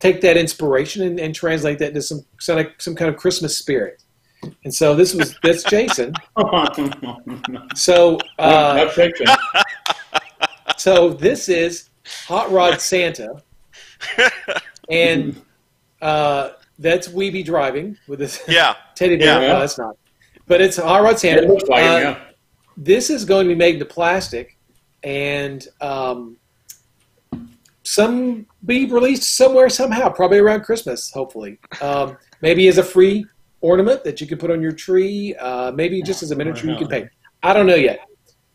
G: take that inspiration and translate that into some kind of Christmas spirit. And so that's Jason. So
B: Not fiction.
G: so this is Hot Rod Santa, and that's Weeby driving with this teddy bear.
C: Yeah.
G: No, it's not, but it's Hot Rod Santa.
B: It looks like it, yeah.
G: This is going to be made into plastic, and be released somewhere somehow, probably around Christmas, hopefully. Maybe as a free ornament that you can put on your tree, maybe just as a miniature you can paint. I don't know yet,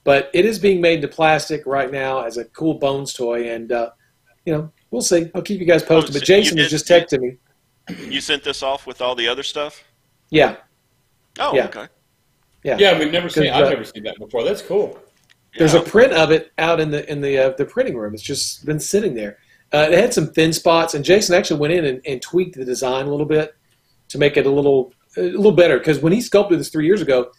G: but it is being made into plastic right now as a cool Bones toy, and we'll see. I'll keep you guys posted.
C: so
G: But Jason was just texting me.
C: You sent this off with all the other stuff?
G: Yeah,
C: Oh,
G: Yeah.
C: okay.
B: Yeah, we've never seen.
G: Because,
B: I've never seen that before. That's cool.
G: there's
C: Yeah.
G: a print of it out in the printing room. It's just been sitting there. It had some thin spots, and Jason actually went in and tweaked the design a little bit to make it a little better. Because when he sculpted this 3 years ago,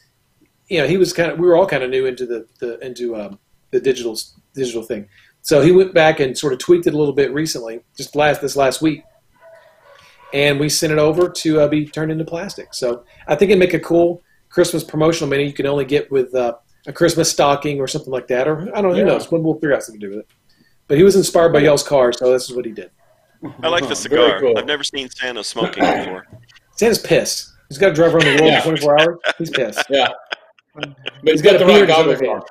G: he was we were all kind of new into the digital thing. So he went back and sort of tweaked it a little bit recently, just this last week, and we sent it over to be turned into plastic. So I think it'd make a cool Christmas promotional mini you can only get with a Christmas stocking or something like that, or I don't know, who knows? We'll figure out something to do with it. But he was inspired by y'all's car, so this is what he did.
C: I like the
B: Very
C: cigar.
B: cool.
C: I've never seen Santa smoking before.
G: Santa's pissed. He's got to drive around the world in 24 hours. He's pissed.
B: Yeah. But he's got the right goggles on.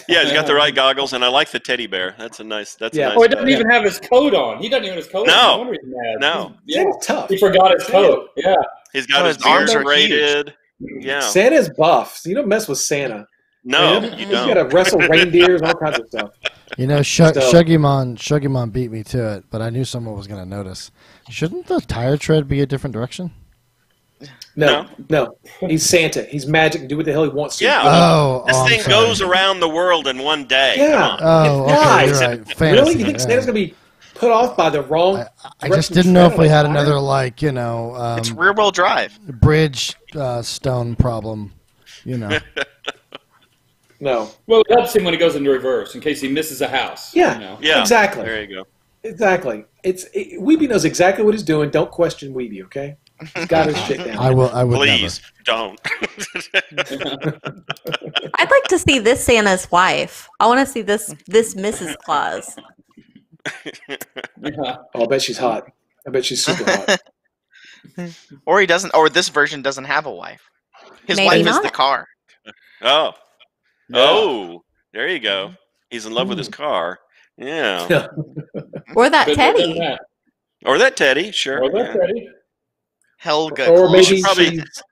C: Yeah, he's got the right goggles, and I like the teddy bear. That's a nice.
G: Yeah.
C: Nice
B: Oh, he doesn't even have his coat on. He doesn't even have his coat on.
C: No.
B: wonder he's mad.
C: No.
B: Yeah.
G: Santa's tough.
B: He forgot his coat. Yeah.
C: He's got his
E: his arms
C: beard
E: are huge.
C: braided. Yeah.
G: Santa's buff. So you don't mess with Santa.
C: No,
G: Man,
C: you
G: He's got
C: don't.
G: to wrestle reindeers and all kinds of stuff.
D: Shugimon beat me to it, but I knew someone was going to notice. Shouldn't the tire tread be a different direction?
G: No. He's Santa. He's magic and do what the hell he wants to.
C: Yeah. This
D: I'm
C: thing
D: sorry.
C: goes around the world in one day.
G: Yeah.
C: Come on.
D: Oh, okay,
G: Guys,
D: you're right. Fantasy,
G: Really? You think
D: yeah.
G: Santa's going to be put off by the wrong
D: I just
G: direction
D: didn't know if we
G: tread
D: had
G: on the
D: another,
G: tire?
E: It's rear-wheel drive.
D: bridge stone problem,
G: No.
B: Well, it helps him when he goes into reverse in case he misses a house.
G: Yeah.
C: Yeah.
G: Exactly.
C: There you go.
G: Exactly. Weeby knows exactly what he's doing. Don't question Weeby, okay? He's got his shit down.
D: I would
C: Please don't.
F: I'd like to see this Santa's wife. I want to see this Mrs. Claus.
B: Yeah.
G: Oh, I bet she's hot. I bet she's super hot.
E: Or he doesn't. Or this version doesn't have a wife. His
F: Maybe
E: wife is
F: not.
E: the car.
C: Oh.
B: Yeah.
C: Oh. There you go. He's in love with his car. Yeah.
F: Or that
B: Good luck on
F: Teddy.
B: that.
C: Or that Teddy. Sure.
B: Or that
C: Yeah.
B: Teddy.
E: Helga.
G: Or
C: We
G: maybe
C: should probably
G: she's-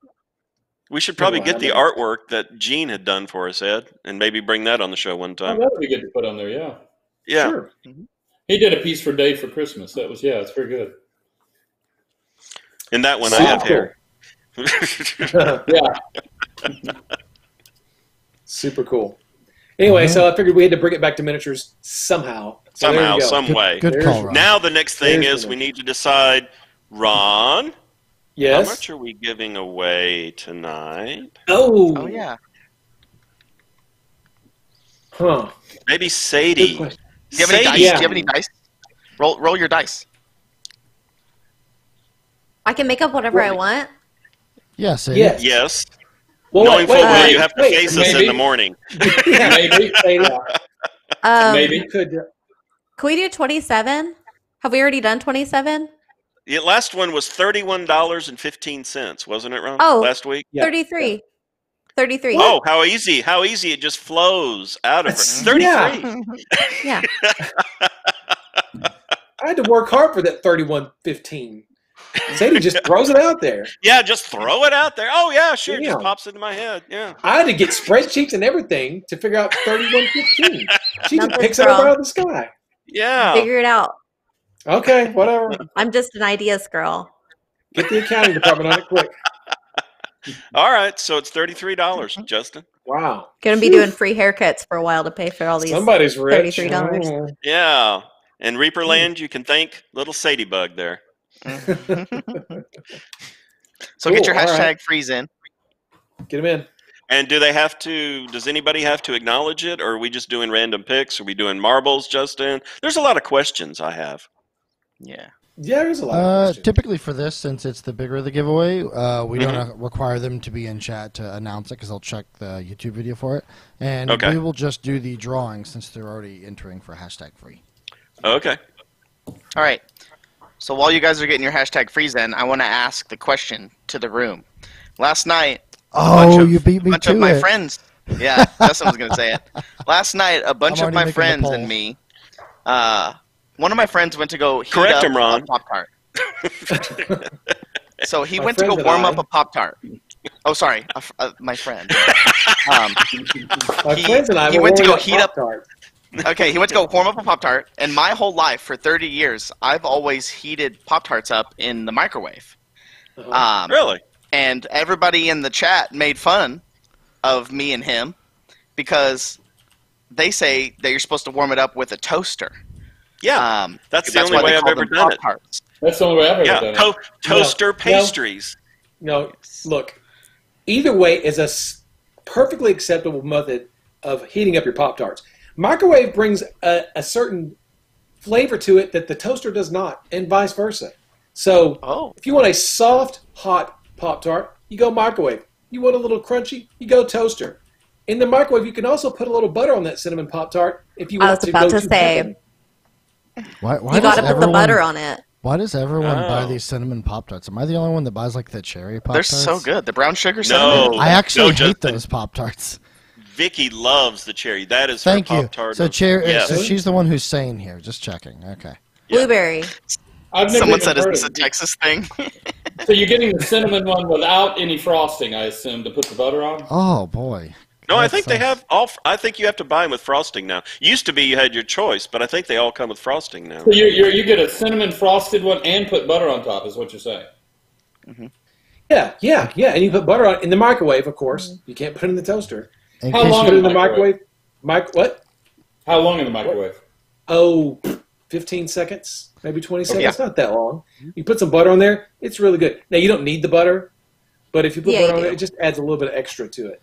C: we should probably
G: Well,
C: get
G: I
C: the
G: mean-
C: artwork that Gene had done for us, Ed, and maybe bring that on the show one
B: Oh,
C: time.
B: that would be good to put on there, yeah.
C: Yeah.
G: Sure.
B: He did a piece for Dave for Christmas. It's very good.
C: And that one I
G: Super
C: have
G: cool.
C: here.
B: Yeah.
G: Super cool. Anyway, so I figured we had to bring it back to miniatures somehow. So there
C: Somehow,
G: you go.
C: some way.
D: Good
G: There's-
D: call, Ron.
C: Now the next thing
G: There's
C: is
G: the
C: we need to decide, Ron, how
G: Yes.
C: much are we giving away tonight?
G: Oh.
E: Oh yeah.
G: Huh.
C: Maybe
G: Good
C: Sadie.
G: question.
E: Do you have any
C: Sadie.
E: dice?
G: Yeah.
E: Do you have any dice? Roll your dice.
F: I can make up whatever I want.
D: Yeah, Sadie.
G: Yes.
C: Yes.
G: Well,
C: Knowing full well you have to
G: wait.
C: face us in
B: maybe.
C: the morning.
G: Yeah.
B: Maybe.
G: Yeah.
B: Maybe.
G: You could.
F: Can we do 27? Have we already done 27?
C: The last one was $31.15, wasn't it, Ron?
F: Oh,
C: Last week?
G: Yeah.
F: 33. 33.
C: Oh, how easy. How easy it just flows out of her.
G: That's-
C: 33.
F: Yeah.
G: I had to work hard for that 31.15. Sadie just throws it out there.
C: Yeah, just throw it out there. Oh, yeah, sure. It just
G: Damn.
C: pops into my head. Yeah.
G: I had to get spreadsheets and everything to figure out 31.15. She just
F: Numbers,
G: picks it up
F: girl.
G: out of the sky.
C: Yeah.
F: Figure it out.
G: Okay, whatever.
F: I'm just an ideas girl.
G: Get the accounting department on it quick.
C: All right, so it's $33, Justin.
G: Wow.
F: Gonna be doing free haircuts for a while to pay for all these.
G: Somebody's rich.
F: $33.
G: Oh.
C: Yeah. And Reaperland, you can thank little Sadybug there.
E: So get your
G: Cool, all
E: hashtag
G: right.
E: freeze in.
G: Get him in.
C: And does anybody have to acknowledge it, or are we just doing random picks? Are we doing marbles, Justin? There's a lot of questions I have.
E: Yeah.
G: Yeah, there's a lot of questions.
D: Typically for this, since it's the bigger the giveaway, we don't require them to be in chat to announce it because they'll check the YouTube video for it. And
C: Okay.
D: we will just do the drawing since they're already entering for hashtag free.
C: Okay.
E: All right. So while you guys are getting your hashtag freeze in, I want to ask the question to the room. Last night,
D: You beat me
E: bunch
D: to
E: of my
D: it.
E: friends. Yeah, Justin was going to say it. Last night, a bunch
D: I'm
E: of
D: already
E: my
D: making the
E: friends
D: poll.
E: and me, one of my friends went to go heat
C: Correct
E: up
C: him, Ron.
E: a Pop-Tart. So he
G: My
E: went to go
G: friend and
E: warm
G: I-
E: up a Pop-Tart. Oh, sorry, my friend.
G: My friends and I
E: he
G: were
E: went to go
G: warming
E: heat up-
G: Pop-Tart.
E: Okay, he went to go warm up a Pop-Tart, and my whole life, for 30 years, I've always heated Pop-Tarts up in the microwave.
G: Uh-huh.
C: Really?
E: And everybody in the chat made fun of me and him because they say that you're supposed to warm it up with a toaster.
C: Yeah. That's the only
E: why
C: way
E: they
C: I've
E: call
C: ever
E: them
C: done it.
E: Pop-Tarts.
B: That's the only way I've ever
C: Yeah.
B: done it.
C: Toaster
G: No.
C: pastries.
G: No, look. Either way is a perfectly acceptable method of heating up your Pop-Tarts. Microwave brings a certain flavor to it that the toaster does not, and vice versa. So if you want a soft, hot Pop-Tart, you go microwave. You want a little crunchy, you go toaster. In the microwave, you can also put a little butter on that cinnamon Pop-Tart if you
F: I
G: want
F: was
G: to
F: about
G: go
F: to
G: too
F: say,
G: heavy.
D: Why
F: you
D: does
F: got to put the
D: everyone-
F: butter on it.
D: Why does everyone buy
C: Oh.
D: these cinnamon Pop-Tarts? Am I the only one that buys like the cherry
E: They're
D: Pop-Tarts?
E: so good. The brown sugar
C: No.
E: cinnamon.
D: I actually hate
C: Justin.
D: those Pop-Tarts.
C: Vicky loves the cherry. That is
D: Thank
C: her
D: you.
C: Pop-Tart.
D: So,
C: Yes.
D: so she's the one who's saying here. Just checking. Okay.
C: Yeah.
F: Blueberry.
B: I've never
E: Someone
B: even
E: said, is
B: heard
E: this a
B: of it.
E: Texas thing?
B: So you're getting the cinnamon one without any frosting, I assume, to put the butter on?
D: Oh boy.
C: No, I
D: That
C: think they
D: sounds-
C: have all. I think you have to buy them with frosting now. Used to be you had your choice, but I think they all come with frosting now.
B: So you get a cinnamon frosted one and put butter on top, is what you're saying?
G: Yeah. And you put butter on it in the microwave, of course. You can't put it in the toaster.
D: In
B: How
D: case
B: long
D: you-
G: Put it in the
B: Microwave.
G: microwave. What?
B: How long in the microwave?
G: Oh, 15 seconds, maybe 20 seconds.
E: yeah.
G: It's not that long. You put some butter on there, it's really good. Now, you don't need the butter, but if you put
F: Yeah,
G: butter
F: you
G: on it,
F: do.
G: it just adds a little bit of extra to it.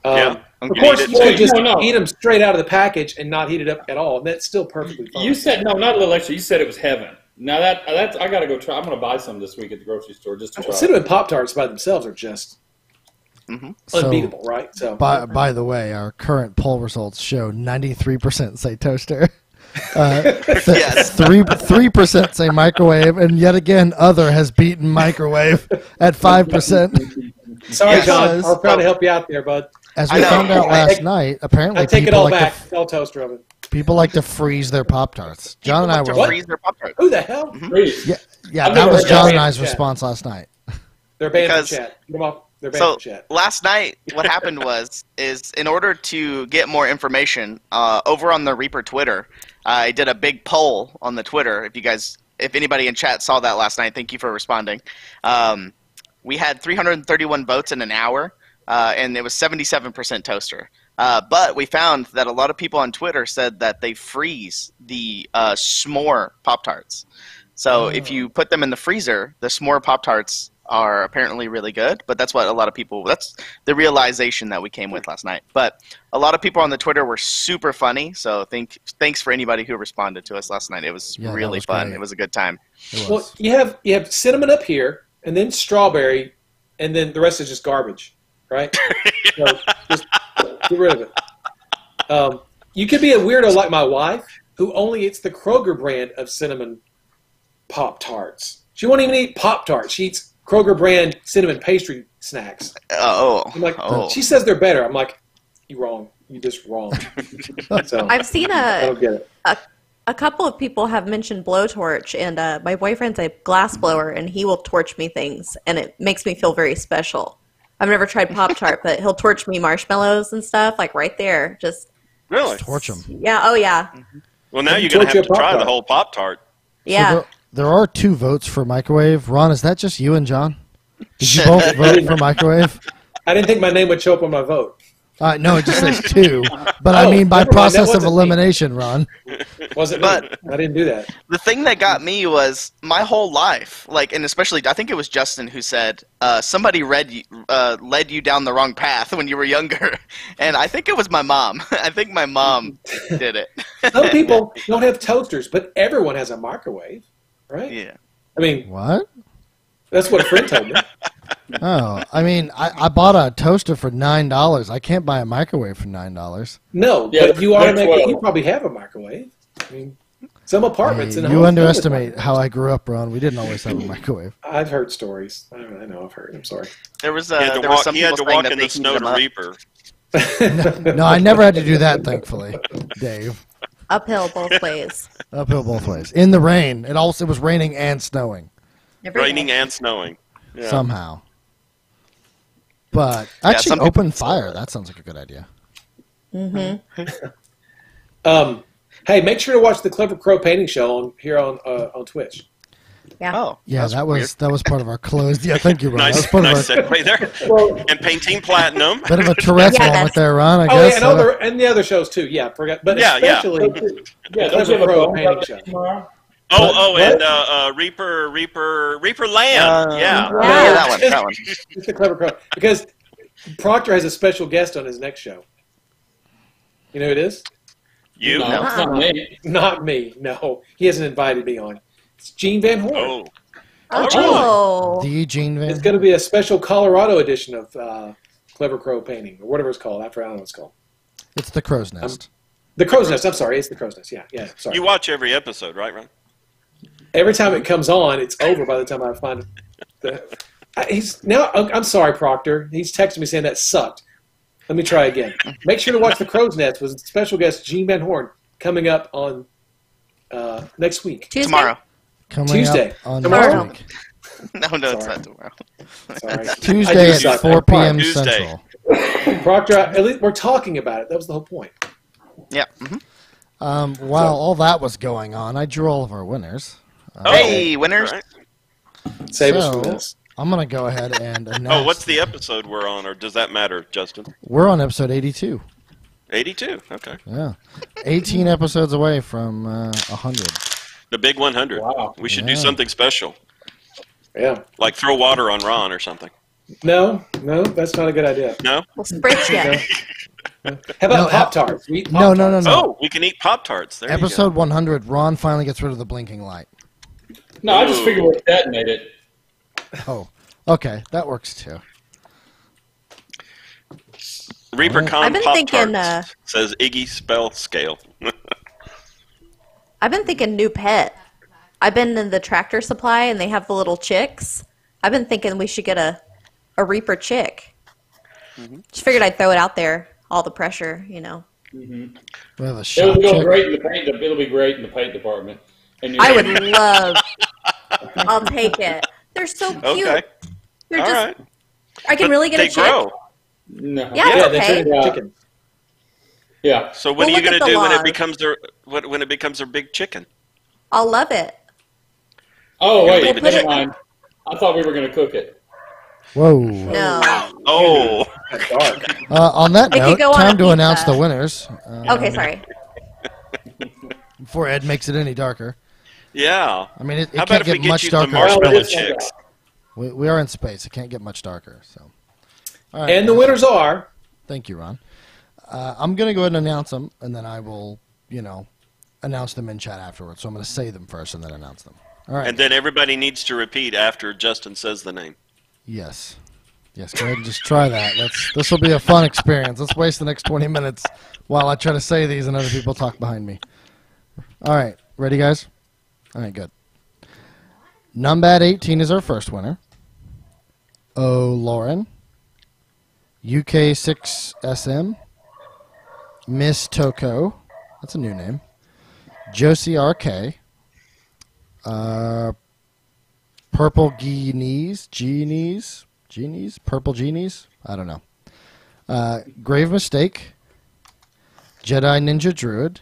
C: Yeah.
G: Of
C: You
G: course,
C: need it
G: you could
C: too.
G: just
B: No.
G: eat them straight out of the package and not heat it up at all, and that's still perfectly fine.
B: You said, no, not a little extra. You said it was heaven. Now that's I got to go try. I'm going to buy some this week at the grocery store just to try.
G: Cinnamon Pop-Tarts by themselves are just
D: So,
G: unbeatable, right? So,
D: by the way, our current poll results show 93% say toaster. 3% say microwave, and yet again, other has beaten microwave at 5%.
G: sorry,
E: Yes.
G: John. I was trying to help you out there, bud.
D: As
E: I
D: we
E: know.
D: found out
G: I
D: last
G: take-
D: night, apparently
G: I take it
D: people
G: all
D: like
G: back. Tell toaster oven.
D: people like to freeze their Pop-Tarts. John and I
E: People
D: were
E: like to freeze their Pop-Tarts.
G: Who the hell?
B: Freeze.
D: yeah,
B: I've
D: that
B: never
D: was
B: heard
D: John
B: that.
D: and I's
G: Yeah.
D: response last night.
G: They're banned
E: Because-
G: from chat. Get them off. They're banned
E: So
G: from chat.
E: last night, what happened is in order to get more information, over on the Reaper Twitter, I did a big poll on the Twitter. If anybody in chat saw that last night, thank you for responding. We had 331 votes in an hour, and it was 77% toaster. But we found that a lot of people on Twitter said that they freeze the s'more Pop-Tarts. So if you put them in the freezer, the s'more Pop-Tarts are apparently really good, but that's what a lot of people, that's the realization that we came with last night. But a lot of people on the Twitter were super funny, so thanks for anybody who responded to us last night. It was
D: Yeah, that
E: really
D: was
E: fun.
D: great.
E: It was a good time.
D: It
G: Well,
D: was.
G: you have cinnamon up here, and then strawberry, and then the rest is just garbage, right? So just get rid of it. You could be a weirdo like my wife, who only eats the Kroger brand of cinnamon Pop-Tarts. She won't even eat Pop-Tarts. She eats Kroger brand cinnamon pastry snacks. I'm like, she says they're better. I'm like, you're wrong. You're just wrong. So
F: I've seen
G: I don't get it.
F: a couple of people have mentioned blowtorch, and my boyfriend's a glass blower, and he will torch me things, and it makes me feel very special. I've never tried Pop-Tart, but he'll torch me marshmallows and stuff, like right there. Just
C: Really?
D: Torch them.
F: yeah, oh yeah,
C: Well, now you're going to have to try the whole Pop-Tart.
F: yeah.
D: So there are 2 votes for microwave. Ron, is that just you and John? Did you both vote for microwave?
G: I didn't think my name would show up on my vote.
D: No, it just says 2. But I mean by
G: never mind, that
D: process of
G: wasn't me.
D: elimination, Ron.
G: Wasn't
E: But-
G: me. I didn't do that.
E: The thing that got me was my whole life, like, and especially I think it was Justin who said somebody led you down the wrong path when you were younger, and I think it was my mom. I think my mom did it.
G: Some people don't have toasters, but everyone has a microwave, right?
E: Yeah.
G: I mean,
D: What?
G: that's what a friend told me.
D: Oh, I mean, I bought a toaster for $9. I can't buy a microwave for $9.
G: No,
B: Yeah,
G: but you
B: they're
G: automatically
B: 12.
G: you probably have a microwave. I mean, some apartments in
D: You
G: homes
D: underestimate how I grew up, Ron. We didn't always have a microwave.
G: I've heard stories. I know I've heard. I'm sorry.
E: There was
C: He had to
E: there was
C: walk,
E: some
C: he had
E: people
C: to
E: saying
C: walk
E: that
C: in
E: they
C: the
E: heated
C: snow
E: them
C: to
E: up.
C: Reaper.
D: No, I never had to do that, thankfully, Dave.
F: Uphill both ways.
D: Uphill both ways. In the rain. It was raining and snowing
F: Every
C: Raining
F: day.
C: and snowing. Yeah.
D: somehow. But
E: Yeah,
D: actually,
E: some people
D: open
E: still
D: fire.
E: do it.
D: That sounds like a good idea.
G: Hey, make sure to watch the Clever Crow painting show on Twitch.
F: Yeah.
E: Oh,
D: Yeah,
E: that's
D: that
E: weird.
D: was part of our closed. Yeah, thank you, Ron. That was
C: Nice,
D: part
C: nice
D: of our
C: segue there. And painting platinum.
D: bit of a Tourette's
F: Yes.
D: moment there, Ron. I
G: Oh,
D: guess.
G: yeah, and the other shows too. Yeah, forgot. But
C: Yeah, yeah.
G: especially
B: Yeah, don't
G: Clever
B: you have a
G: Crow
B: bone
G: painting
B: up
G: show.
B: tomorrow?
C: And Reaper Land. Yeah.
E: Yeah,
F: Yeah.
E: that one.
G: It's the Clever Crow because Proctor has a special guest on his next show. You know who it is?
C: You?
B: No, it's not me.
G: Not me. No, he hasn't invited me on. It's Gene Van Horn.
C: Oh.
F: Oh.
D: The Gene Van.
G: It's going to be a special Colorado edition of Clever Crow painting, or whatever it's called. I forgot what it's called.
D: It's the Crow's Nest.
G: The Crow's Nest. I'm sorry. It's the Crow's Nest. Yeah. Sorry.
C: You watch every episode, right, Ron?
G: Every time it comes on, it's over by the time I find it. I'm sorry, Proctor. He's texting me saying that sucked. Let me try again. Make sure to watch The Crow's Nest with special guest Gene Van Horn coming up on next week.
F: Tuesday?
E: Tomorrow.
D: Coming
G: Tuesday.
D: up on
G: Tomorrow?
D: next week.
E: No, it's
G: Sorry.
E: not tomorrow.
G: Sorry.
D: Tuesday
G: I do
D: at
G: suck.
D: 4 p.m.
C: Tuesday.
D: Central.
G: Proctor, at least we're talking about it. That was the whole point.
E: Yeah.
D: While all that was going on, I drew all of our winners.
E: Hey, winners.
C: All right.
G: Save us
D: So-
G: from this.
D: I'm going to go ahead and announce.
C: Oh, what's the episode we're on, or does that matter, Justin?
D: We're on episode 82.
C: 82. Okay.
D: Yeah. 18 episodes away from 100.
C: The big 100.
B: Wow.
C: We should
D: Yeah.
C: do something special,
G: Yeah.
C: like throw water on Ron or something.
G: No, that's not a good idea.
C: No?
F: We'll spritz you.
G: How about
D: No,
G: Pop-Tarts?
D: No.
C: Oh, we can eat Pop-Tarts. There
D: Episode 100, Ron finally gets rid of the blinking light.
B: No, I just figured we'd detonate it.
D: Oh, okay. That works too.
C: you go. Reaper
F: I've
C: Con
F: been
C: Pop-Tarts
F: thinking,
C: says Iggy Spell Scale.
F: I've been thinking new pet. I've been in the Tractor Supply, and they have the little chicks. I've been thinking we should get a Reaper chick. Just figured I'd throw it out there. All the pressure, you know.
D: We have a shot
B: It'll go
D: chick.
B: great in the paint. It'll be great in the paint department. And
F: I would love. I'll take it. They're so cute.
C: Okay.
F: They're
C: All
F: just.
C: right.
F: I can
C: But
F: really get
C: they
F: a chick.
C: grow.
B: No.
F: Yeah,
G: Yeah,
F: it's
G: they
F: okay.
G: turn into
B: Yeah.
G: chicken.
B: Yeah.
C: So what
F: Well,
C: are you
F: look
C: going
F: at
C: to
F: the
C: do when it
F: log.
C: becomes when it becomes a big chicken?
F: I'll love it.
B: Oh,
C: You're gonna
B: wait.
C: leave
F: it
B: Never
F: in-
B: mind. I thought we were going to cook it.
D: Whoa.
F: No.
C: Oh,
G: That's dark.
D: On that
F: It could
D: note,
F: go on
D: time
F: a
D: to announce
F: pizza.
D: the winners.
F: Okay, sorry.
D: Before Ed makes it any darker.
C: yeah.
D: I mean, it
C: How
D: can't
C: about if we
D: get
C: get
D: much
C: you some
D: darker.
C: marshmallow
B: Well,
C: chicks?
D: We are in space. It can't get much darker. So. All right,
G: And the
D: guys.
G: winners are
D: Thank you, Ron. I'm going to go ahead and announce them, and then I will, announce them in chat afterwards. So I'm going to say them first and then announce them. All right.
C: And then everybody needs to repeat after Justin says the name.
D: Yes. Yes, go ahead and just try that. This will be a fun experience. Let's waste the next 20 minutes while I try to say these and other people talk behind me. All right. Ready, guys? All right, good. Numbat18 is our first winner. Lauren. UK6SM. misstoko. That's a new name. JocieRK. Purple Genies. Purple Genies? I don't know. Grave Mistake. Jedininjadruid.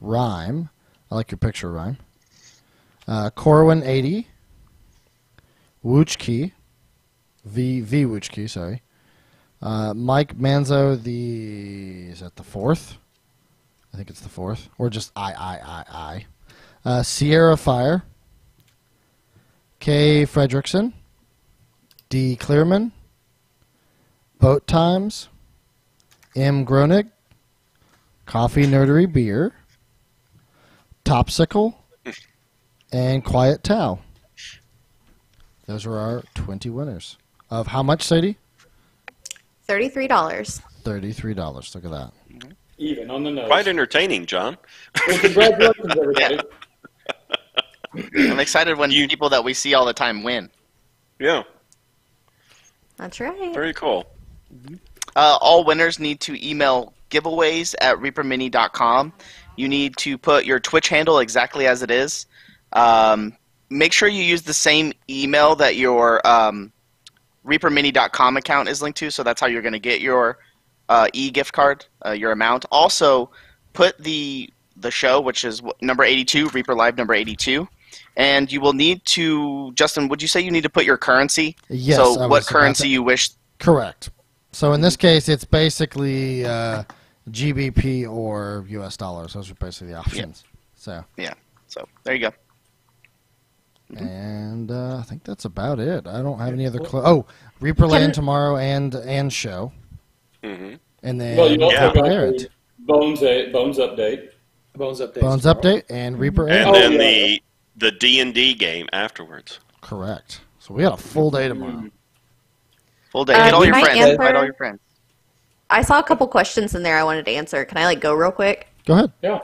D: Ryyme. I like your picture, Ryyme. Corwin80. Woochekey. vwootchekey, sorry. Mike Manzo, is that the fourth? I think it's the fourth. Or just I. Sierrafire. Kfriedricksen. dclearman. Boat Times. mgroenig. CoffeeNerderyBeer. Topsicle. And quiettao. Those are our 20 winners. Of how much, Sadie?
F: $33.
D: $33. Look at that.
B: Even on the nose.
C: Quite entertaining, John.
B: Well, congratulations, everybody.
E: I'm excited when people that we see all the time win.
C: Yeah,
F: That's right.
C: very cool.
E: All winners need to email giveaways@reapermini.com. You need to put your Twitch handle exactly as it is. Make sure you use the same email that your reapermini.com account is linked to, so that's how you're going to get your e-gift card, your amount. Also, put the show, which is number 82, Reaper Live number 82, and you will need to, Justin, would you say you need to put your currency?
D: Yes.
E: So what currency you wish?
D: Correct. So in this case, it's basically GBP or US dollars. Those are basically the options. So
E: There you go.
D: And I think that's about it. I don't have any other Reaperland tomorrow and show.
C: Mm-hmm.
D: And then
B: Well, you also got
D: Parrot.
B: the Bones update.
G: Bones update.
D: Bones update and Reaper
C: And
D: Air.
C: then
B: yeah.
C: the D&D game afterwards.
D: Correct. So we got a full day tomorrow.
E: Full day. Get all your
F: can I
E: friends.
F: answer?
E: Invite all your friends.
F: I saw a couple questions in there I wanted to answer. Can I go real quick?
D: Go ahead.
B: Yeah.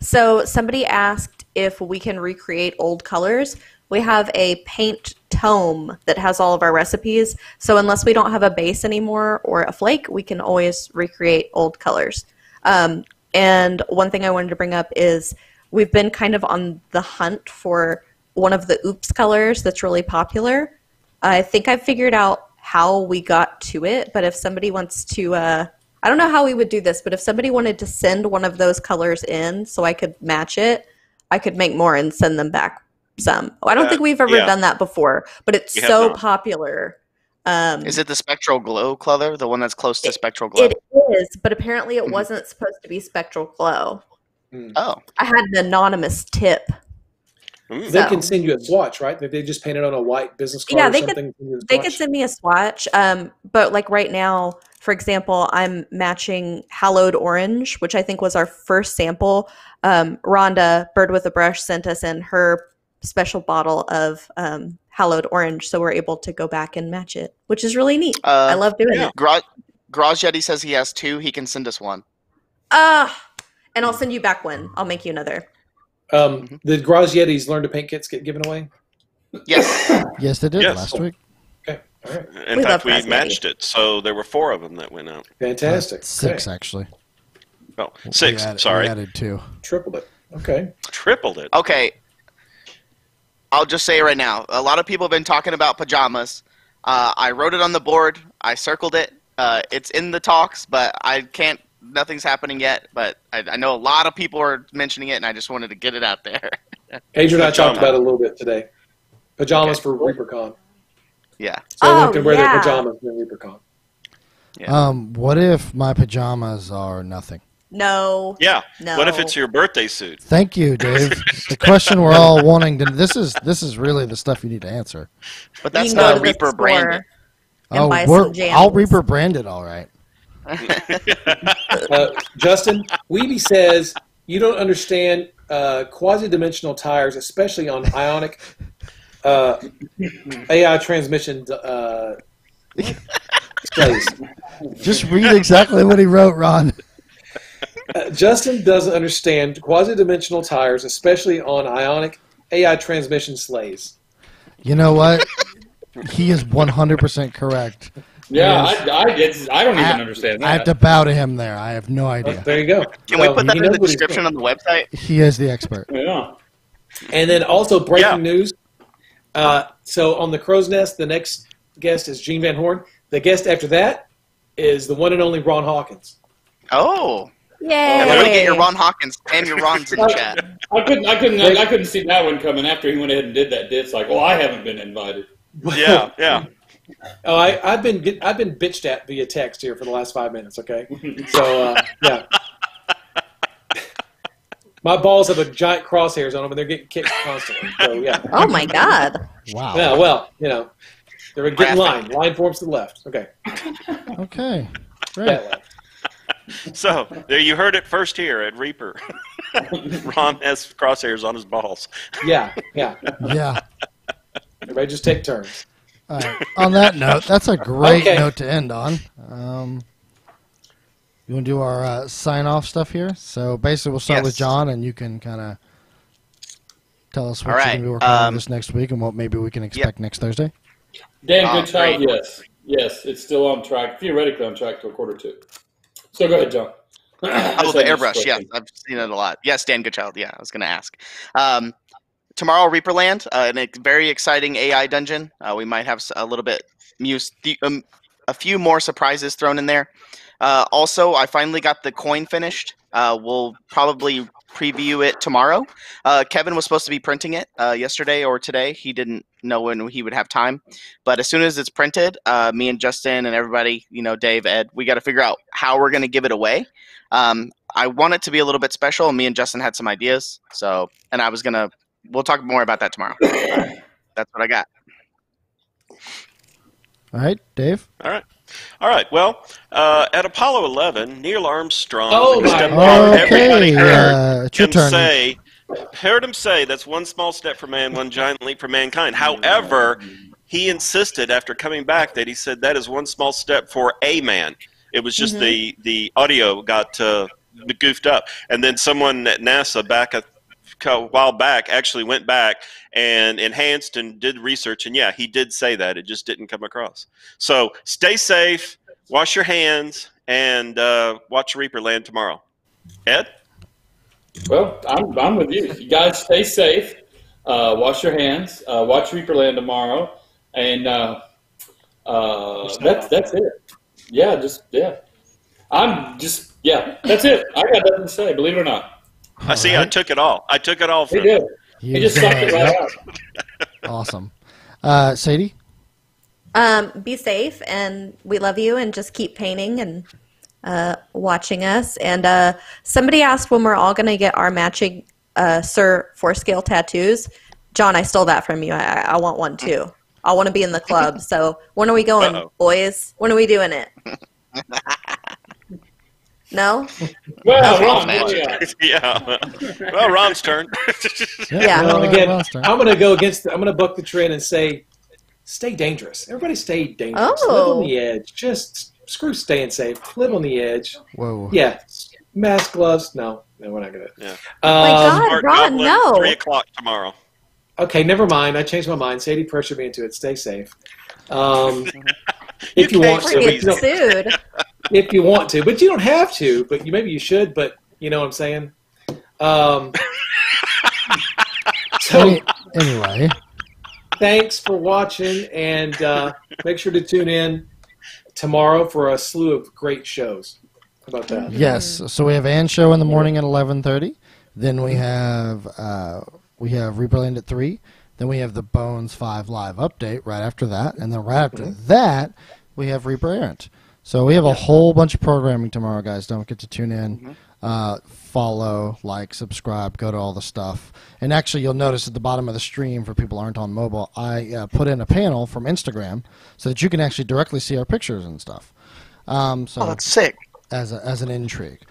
F: So somebody asked if we can recreate old colors. We have a paint tome that has all of our recipes. So unless we don't have a base anymore or a flake, we can always recreate old colors. And one thing I wanted to bring up is we've been kind of on the hunt for one of the oops colors that's really popular. I think I've figured out how we got to it, but if somebody wants to, I don't know how we would do this, but if somebody wanted to send one of those colors in so I could match it, I could make more and send them back some. I don't think we've ever done that before, but it's so popular.
E: Is it the Spectral Glow color, the one that's close to Spectral Glow?
F: It is, but apparently it wasn't supposed to be Spectral Glow.
E: Oh.
F: I had an anonymous tip.
G: They can send you a swatch, right? They just paint it on a white business card or something.
F: They could send me a swatch. But like right now, for example, I'm matching Hallowed Orange, which I think was our first sample. Rhonda, Bird with a Brush, sent us in her special bottle of Hallowed Orange, so we're able to go back and match it, which is really neat. I love doing it.
E: Grozjeti says he has two. He can send us one.
F: And I'll send you back one. I'll make you another.
G: The Grozjetis Learn to Paint kits get given away?
E: Yes.
D: Yes, they did last week.
G: Okay, all right.
C: In fact, we matched it, so there were 4 of them that went out.
G: Fantastic.
D: 6, actually.
C: Oh, 6, sorry.
D: We added 2.
G: Tripled it. Okay.
C: Tripled it.
E: Okay. I'll just say right now, a lot of people have been talking about pajamas. I wrote it on the board. I circled it. It's in the talks, but nothing's happening yet. But I know a lot of people are mentioning it, and I just wanted to get it out there.
G: Adrian and I talked about it a little bit today. Pajamas for ReaperCon.
E: Yeah.
G: So everyone can wear their pajamas during ReaperCon.
E: Yeah.
D: What if my pajamas are nothing?
F: No.
C: Yeah.
F: No.
C: What if it's your birthday suit?
D: Thank you, Dave. The question we're all wanting to. This is really the stuff you need to anser.
E: But that's
F: You can go
E: not
F: to the
E: Reaper
F: store
E: branded.
F: and buy some jammies.
D: I'll Reaper brand it, all right.
G: Justin, Weeby says you don't understand quasi-dimensional tires, especially on ionic AI transmission displays.
D: Just read exactly what he wrote, Ron.
G: Justin doesn't understand quasi-dimensional tires, especially on ionic AI transmission slays.
D: You know what? He is 100% correct.
B: Yeah, I don't even understand that.
D: I have to bow to him there. I have no idea.
G: There you go.
E: Can we put that in the description on the website?
D: He is the expert.
B: Yeah.
G: And then also breaking news. So on the Crow's Nest, the next guest is Gene Van Horn. The guest after that is the one and only Ron Hawkins.
E: Oh.
F: Yay!
E: Everybody get your Ron Hawkins and your Rons in the chat.
B: I couldn't see that one coming after he went ahead and did that. It's like, well, I haven't been invited.
C: Yeah.
G: Oh, I've been bitched at via text here for the last 5 minutes. Okay, so yeah, my balls have a giant crosshairs on them, and they're getting kicked constantly. So yeah.
F: Oh my God!
D: Wow.
G: Yeah. Well, they're getting line forms to the left. Okay.
D: Okay. Great.
C: So there you heard it first here at Reaper. Ron has crosshairs on his balls.
G: Yeah.
D: Yeah.
G: Everybody just take turns.
D: All right. On that note, that's a great note to end on. You want to do our sign-off stuff here? So basically, we'll start with John, and you can kind of tell us what you're going to be working on this next week and what maybe we can expect next Thursday.
B: Dan Goodchild, yes, it's still on track. Theoretically on track to a quarter two. So go ahead, John.
E: Oh, the airbrush. Yes, I've seen it a lot. Yes, Dan Goodchild. Yeah, I was going to ask. Tomorrow, Reaperland, a very exciting AI dungeon. We might have a little bit, a few more surprises thrown in there. Also, I finally got the coin finished. We'll probably preview it tomorrow. Kevin was supposed to be printing it yesterday or today. He didn't know when he would have time. But as soon as it's printed, me and Justin and everybody, Dave, Ed, we got to figure out how we're going to give it away. I want it to be a little bit special. Me and Justin had some ideas. We'll talk more about that tomorrow. That's what I got.
D: All right, Dave.
C: All right. Well, at Apollo 11, Neil Armstrong.
D: Everybody
C: heard him say that's one small step for man, one giant leap for mankind. However, he insisted after coming back that he said that is one small step for a man. It was just the audio got goofed up, and then someone at NASA a while back actually went back and enhanced and did research, and he did say that. It just didn't come across. So stay safe, wash your hands, and watch Reaperland tomorrow. Ed?
B: Well, I'm with you. You guys stay safe, wash your hands, watch Reaperland tomorrow, and that's it. That's it. I got nothing to say, believe it or not.
C: I see. I took it all. From
B: He did. He just sucked it right out.
D: Awesome. Sadie?
F: Be safe, and we love you, and just keep painting and watching us. And somebody asked when we're all going to get our matching Sir Forescale tattoos. John, I stole that from you. I want one too. I want to be in the club. So when are we going, boys? When are we doing it? No?
B: Well, Ron,
C: Well, Ron's turn.
G: Well, again, I'm going to buck the trend and say, stay dangerous. Everybody stay dangerous. Live on the edge. Just screw staying safe. Live on the edge.
D: Whoa.
G: Yeah. Mask, gloves. No, we're not going to.
C: Yeah.
F: My God, Ron, no.
C: 3 o'clock tomorrow.
G: Okay, never mind. I changed my mind. Sadie pressured me into it. Stay safe. If you want to.
F: We're getting sued.
G: If you want to, but you don't have to. But maybe you should. But you know what I'm saying. So
D: anyway,
G: thanks for watching, and make sure to tune in tomorrow for a slew of great shows. How about that?
D: Yes. So we have Ann's show in the morning at 11:30. Then we have Reaperland at 3. Then we have the Bones 5 live update right after that, and then right after that we have Reaper Errant. So we have a whole bunch of programming tomorrow, guys. Don't forget to tune in, follow, like, subscribe, go to all the stuff. And actually, you'll notice at the bottom of the stream, for people who aren't on mobile, I put in a panel from Instagram so that you can actually directly see our pictures and stuff. So
E: that's sick.
D: As an intrigue.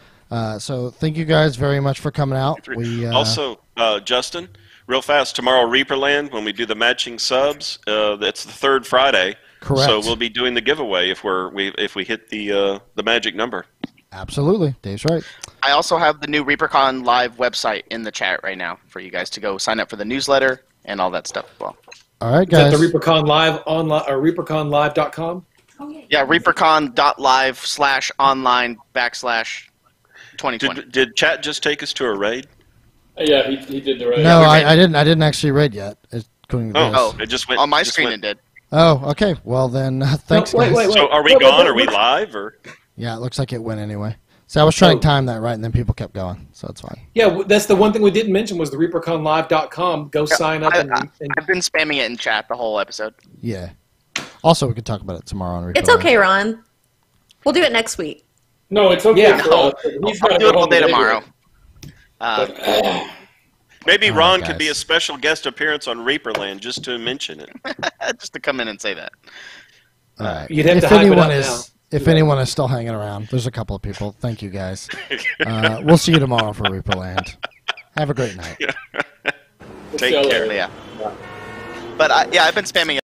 D: So thank you guys very much for coming out.
C: Also, Justin, real fast, tomorrow Reaperland, when we do the matching subs, that's the third Friday.
D: Correct.
C: So we'll be doing the giveaway if we hit the magic number.
D: Absolutely. Dave's right.
E: I also have the new ReaperCon Live website in the chat right now for you guys to go sign up for the newsletter and all that stuff as well.
D: All right,
G: Is that
D: guys.
G: the ReaperCon Live online or ReaperConLive.com?
E: Yeah, reapercon.live/online/2020.
C: Did chat just take us to a raid?
B: Yeah, he did the right.
D: No, I didn't actually raid yet. It's going to
E: Oh,
C: it just went
E: on my
C: it just
E: screen
C: went-
E: it did.
D: Oh, okay. Well then, thanks.
G: wait,
D: guys.
G: wait, wait.
C: So are we gone? Are we live? Or
D: Yeah, it looks like it went anyway. So I was trying to time that right, and then people kept going, so it's fine.
G: Yeah, that's the one thing we didn't mention was the ReaperConLive.com. Go sign up. And
E: I've been spamming it in chat the whole episode.
D: Yeah. Also, we could talk about it tomorrow on Reaper.
F: It's okay, Ron. We'll do it next week.
B: No, it's okay.
G: Yeah.
B: for us. He's
E: I'll
B: gotta
E: do
B: go
E: it all
B: home
E: day
B: today.
E: tomorrow.
C: maybe
D: All
C: Ron
D: right,
C: could be
D: guys.
C: a special guest appearance on Reaperland just to mention it.
E: Just to come in and say that.
D: All right.
G: You'd have
D: if
G: to hype it
D: anyone
G: up
D: is,
G: now.
D: if anyone is still hanging around, there's a couple of people. Thank you, guys. We'll see you tomorrow for Reaperland. Have a great night.
C: Take
B: We'll see you
C: care.
B: later.
E: Yeah. But I've been spamming it